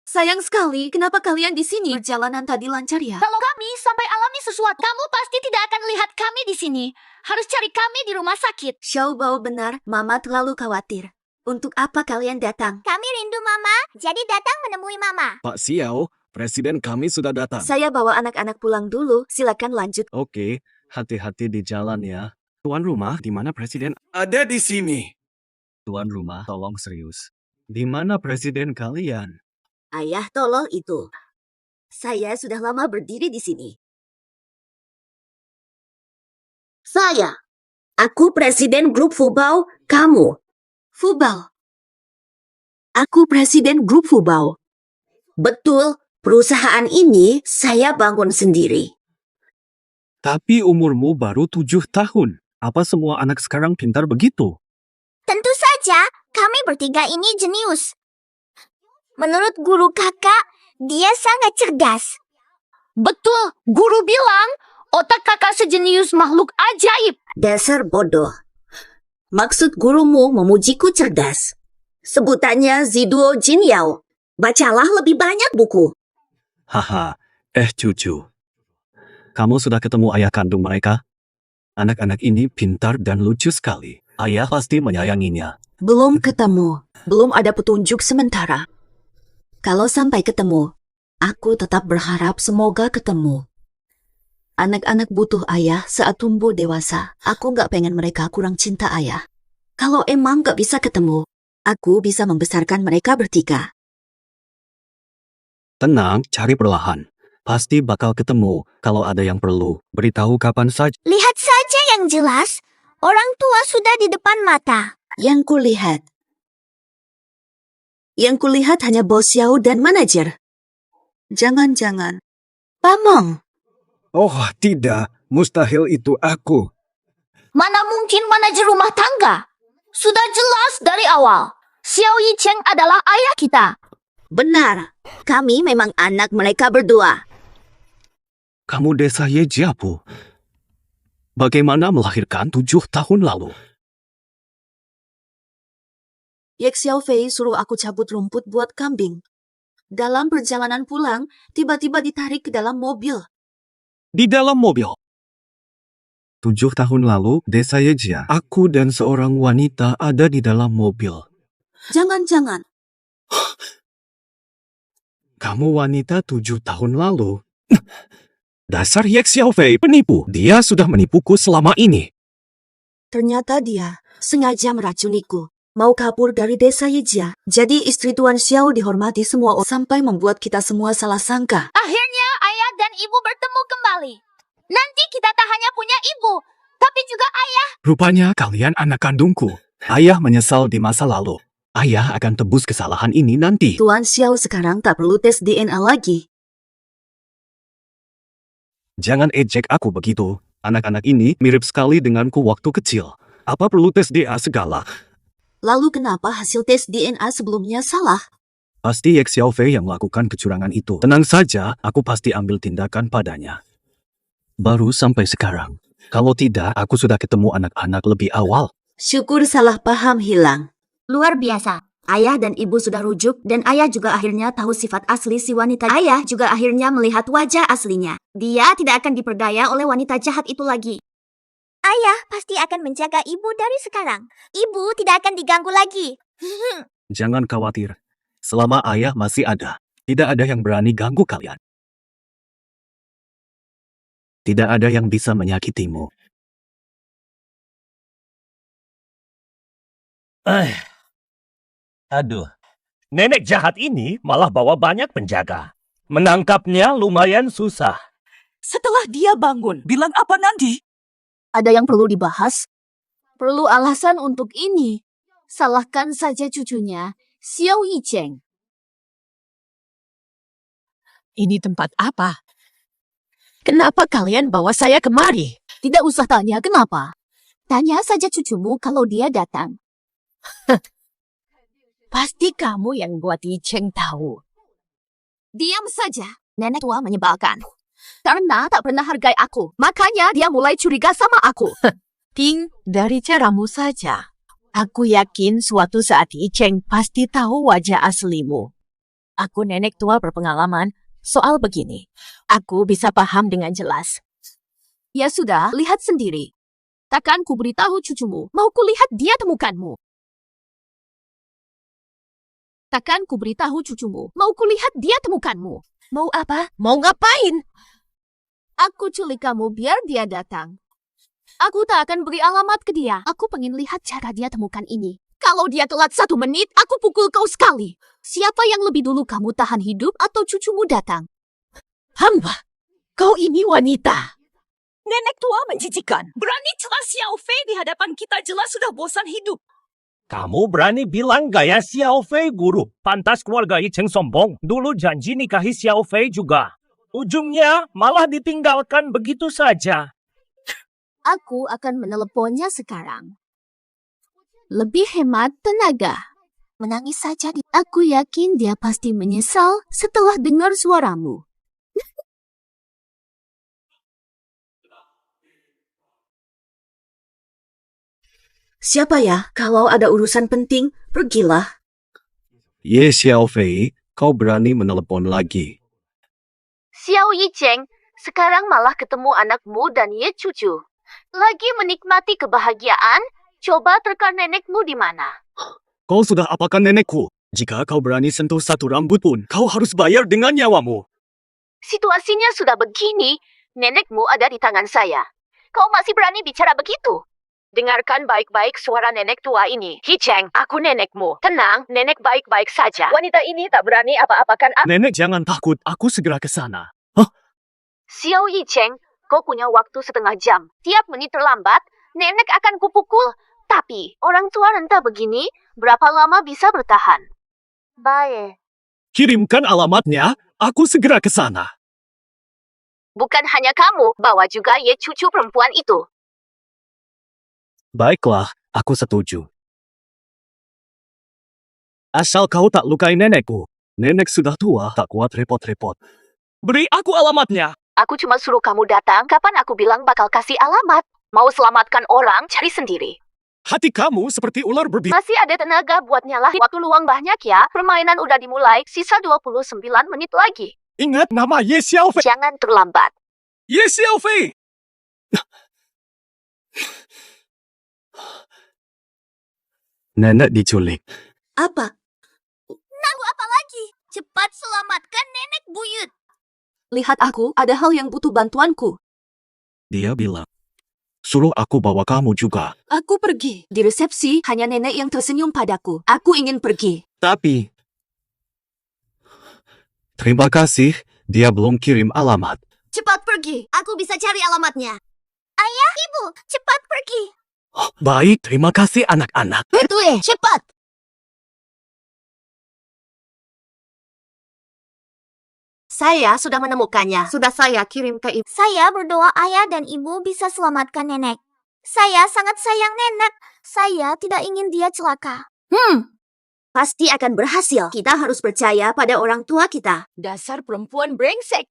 Sayang sekali, kenapa kalian di sini? Perjalanan tadi lancar ya? Kalau kami sampai alami sesuatu, kamu pasti melihat kami di sini. Harus cari kami di rumah sakit. Xiao Bao benar, Mama terlalu khawatir. Untuk apa kalian datang? Kami rindu Mama, jadi datang menemui Mama. Pak Xiao, presiden kami sudah datang. Saya bawa anak-anak pulang dulu, silakan lanjut. Oke, hati-hati di jalan ya. Tuan rumah, di mana presiden? Ada di sini. Tuan rumah, tolong serius. Di mana presiden kalian? Ayah tolol itu. Saya sudah lama berdiri di sini. Aku presiden grup Fubao, kamu. Fubao. Aku presiden grup Fubao. Betul, perusahaan ini saya bangun sendiri. Tapi umurmu baru 7 tahun. Apa semua anak sekarang pintar begitu? Tentu saja, kami bertiga ini jenius. Menurut guru kakak, dia sangat cerdas. Betul, guru bilang otak kakak sejenius makhluk ajaib. Dasar bodoh. Maksud gurumu memujiku cerdas. Sebutannya Ziduo Jinyao. Bacalah lebih banyak buku. Haha, cucu. Kamu sudah ketemu ayah kandung mereka? Anak-anak ini pintar dan lucu sekali. Ayah pasti menyayanginya. Belum ketemu. Belum ada petunjuk sementara. Kalau sampai ketemu, aku tetap berharap semoga ketemu. Anak-anak butuh ayah saat tumbuh dewasa. Aku gak pengen mereka kurang cinta ayah. Kalau emang gak bisa ketemu, aku bisa membesarkan mereka bertiga. Tenang, cari perlahan. Pasti bakal ketemu. Kalau ada yang perlu, beritahu kapan saja. Lihat saja yang jelas, orang tua sudah di depan mata. Yang kulihat hanya bos Xiao dan manajer. Jangan-jangan Pamong. Oh, tidak. Mustahil itu aku. Mana mungkin manajer rumah tangga? Sudah jelas dari awal. Xiao Yicheng adalah ayah kita. Benar. Kami memang anak mereka berdua. Kamu desa Yejiapu. Bagaimana melahirkan 7 tahun lalu? Ye Xiaofei suruh aku cabut rumput buat kambing. Dalam perjalanan pulang, tiba-tiba ditarik ke dalam mobil. Di dalam mobil. 7 tahun lalu, desa Yejia, aku dan seorang wanita ada di dalam mobil. Jangan-jangan. Kamu wanita 7 tahun lalu. Dasar Ye Xiaofei penipu. Dia sudah menipuku selama ini. Ternyata dia sengaja meracuniku. Mau kabur dari desa Yejia. Jadi istri Tuan Xiao dihormati semua orang sampai membuat kita semua salah sangka. Akhirnya ayah dan ibu bertemu kembali. Nanti kita tak hanya punya ibu, tapi juga ayah. Rupanya kalian anak kandungku. Ayah menyesal di masa lalu. Ayah akan tebus kesalahan ini nanti. Tuan Xiao sekarang tak perlu tes DNA lagi. Jangan ejek aku begitu. Anak-anak ini mirip sekali denganku waktu kecil. Apa perlu tes DNA segala? Lalu kenapa hasil tes DNA sebelumnya salah? Pasti Ye Xiaofei yang melakukan kecurangan itu. Tenang saja, aku pasti ambil tindakan padanya. Baru sampai sekarang. Kalau tidak, aku sudah ketemu anak-anak lebih awal. Syukur salah paham hilang. Luar biasa. Ayah dan ibu sudah rujuk dan ayah juga akhirnya tahu sifat asli si wanita. Ayah juga akhirnya melihat wajah aslinya. Dia tidak akan diperdaya oleh wanita jahat itu lagi. Ayah pasti akan menjaga ibu dari sekarang. Ibu tidak akan diganggu lagi. Jangan khawatir. Selama ayah masih ada, tidak ada yang berani ganggu kalian. Tidak ada yang bisa menyakitimu. Aduh, nenek jahat ini malah bawa banyak penjaga. Menangkapnya lumayan susah. Setelah dia bangun, bilang apa nanti? Ada yang perlu dibahas? Perlu alasan untuk ini. Salahkan saja cucunya, Xiao Yicheng. Ini tempat apa? Kenapa kalian bawa saya kemari? Tidak usah tanya kenapa. Tanya saja cucumu kalau dia datang. Pasti kamu yang buat Yicheng tahu. Diam saja, nenek tua menyebalkan. Karena tak pernah hargai aku, makanya dia mulai curiga sama aku. Ting, dari caramu saja. Aku yakin suatu saat Yicheng pasti tahu wajah aslimu. Aku nenek tua berpengalaman soal begini. Aku bisa paham dengan jelas. Ya sudah, lihat sendiri. Takkan ku beritahu cucumu, mau kulihat dia temukanmu. Takkan ku beritahu cucumu, mau kulihat dia temukanmu. Mau apa? Mau ngapain? Aku culik kamu biar dia datang. Aku tak akan beri alamat ke dia. Aku pengen lihat cara dia temukan ini. Kalau dia telat 1 menit, aku pukul kau sekali. Siapa yang lebih dulu kamu tahan hidup atau cucumu datang? Hamba, kau ini wanita. Nenek tua menjijikan. Berani celah Xiao Fei di hadapan kita, jelas sudah bosan hidup. Kamu berani bilang gaya Xiao Fei, guru. Pantas keluarga Yicheng sombong. Dulu janji nikahi Xiao Fei juga. Ujungnya malah ditinggalkan begitu saja. Aku akan meneleponnya sekarang. Lebih hemat tenaga. Menangis saja. Aku yakin dia pasti menyesal setelah dengar suaramu. Siapa ya? Kalau ada urusan penting, pergilah. Ye Xiao Fei, kau berani menelepon lagi. Xiao Yicheng, sekarang malah ketemu anakmu dan Ye cucu. Lagi menikmati kebahagiaan, coba terka nenekmu di mana. Kau sudah apakan nenekku? Jika kau berani sentuh satu rambut pun, kau harus bayar dengan nyawamu. Situasinya sudah begini, nenekmu ada di tangan saya. Kau masih berani bicara begitu? Dengarkan baik-baik suara nenek tua ini. Yicheng, aku nenekmu. Tenang, nenek baik-baik saja. Wanita ini tak berani apa-apakan aku. Nenek jangan takut, aku segera ke sana. Xiao Yicheng, kau punya waktu 1/2 jam. Tiap menit terlambat, nenek akan kupukul. Tapi, orang tua renta begini, berapa lama bisa bertahan? Baik. Kirimkan alamatnya, aku segera ke sana. Bukan hanya kamu, bawa juga Ye cucu perempuan itu. Baiklah, aku setuju. Asal kau tak lukai nenekku. Nenek sudah tua, tak kuat repot-repot. Beri aku alamatnya. Aku cuma suruh kamu datang, kapan aku bilang bakal kasih alamat? Mau selamatkan orang, cari sendiri. Hati kamu seperti ular berbisa. Masih ada tenaga buat nyalahin. Waktu luang banyak ya, permainan udah dimulai, sisa 29 menit lagi. Ingat nama Ye Xiao Fei. Jangan terlambat. Ye Xiao Fei! Nenek diculik. Apa? Nunggu apa lagi? Cepat selamatkan nenek buyut. Lihat aku, ada hal yang butuh bantuanku. Dia bilang, suruh aku bawa kamu juga. Aku pergi. Di resepsi, hanya nenek yang tersenyum padaku. Aku ingin pergi. Tapi, terima kasih, dia belum kirim alamat. Cepat pergi, aku bisa cari alamatnya. Ayah, ibu, cepat pergi. Baik, terima kasih anak-anak. Betul, cepat. Saya sudah menemukannya. Sudah saya kirim ke ibu. Saya berdoa ayah dan ibu bisa selamatkan nenek. Saya sangat sayang nenek. Saya tidak ingin dia celaka. Pasti akan berhasil. Kita harus percaya pada orang tua kita. Dasar perempuan brengsek.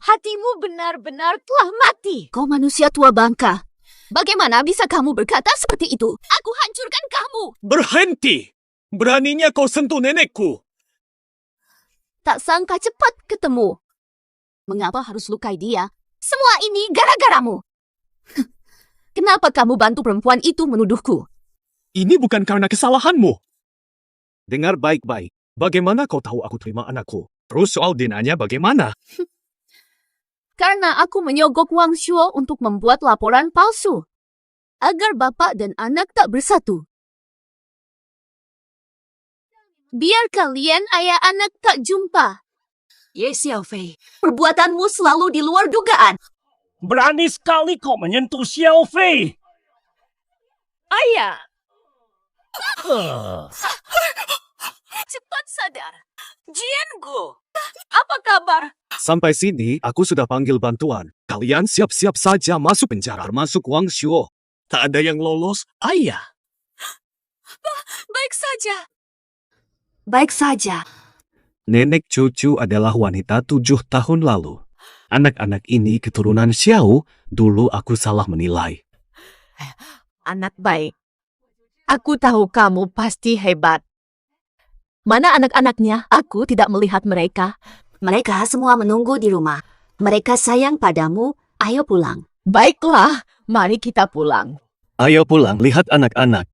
Hatimu benar-benar telah mati. Kau manusia tua bangka. Bagaimana bisa kamu berkata seperti itu? Aku hancurkan kamu. Berhenti! Beraninya kau sentuh nenekku. Tak sangka cepat ketemu. Mengapa harus lukai dia? Semua ini gara-garamu. Kenapa kamu bantu perempuan itu menuduhku? Ini bukan karena kesalahanmu. Dengar baik-baik. Bagaimana kau tahu aku terima anakku? Terus soal dinanya bagaimana? Karena aku menyogok Wang Shuo untuk membuat laporan palsu. Agar bapak dan anak tak bersatu. Biar kalian ayah anak tak jumpa. Ye Xiao Fei, perbuatanmu selalu di luar dugaan. Berani sekali kau menyentuh Xiao Fei. Ayah, Cepat sadar. Jiangu, apa kabar? Sampai sini, aku sudah panggil bantuan. Kalian siap-siap saja masuk penjara, termasuk Wang Shuo. Tak ada yang lolos, ayah. Baik saja. Baik saja. Nenek cucu adalah wanita 7 tahun lalu. Anak-anak ini keturunan Xiao, dulu aku salah menilai. Anak baik. Aku tahu kamu pasti hebat. Mana anak-anaknya? Aku tidak melihat mereka. Mereka semua menunggu di rumah. Mereka sayang padamu. Ayo pulang. Baiklah, mari kita pulang. Ayo pulang, lihat anak-anak.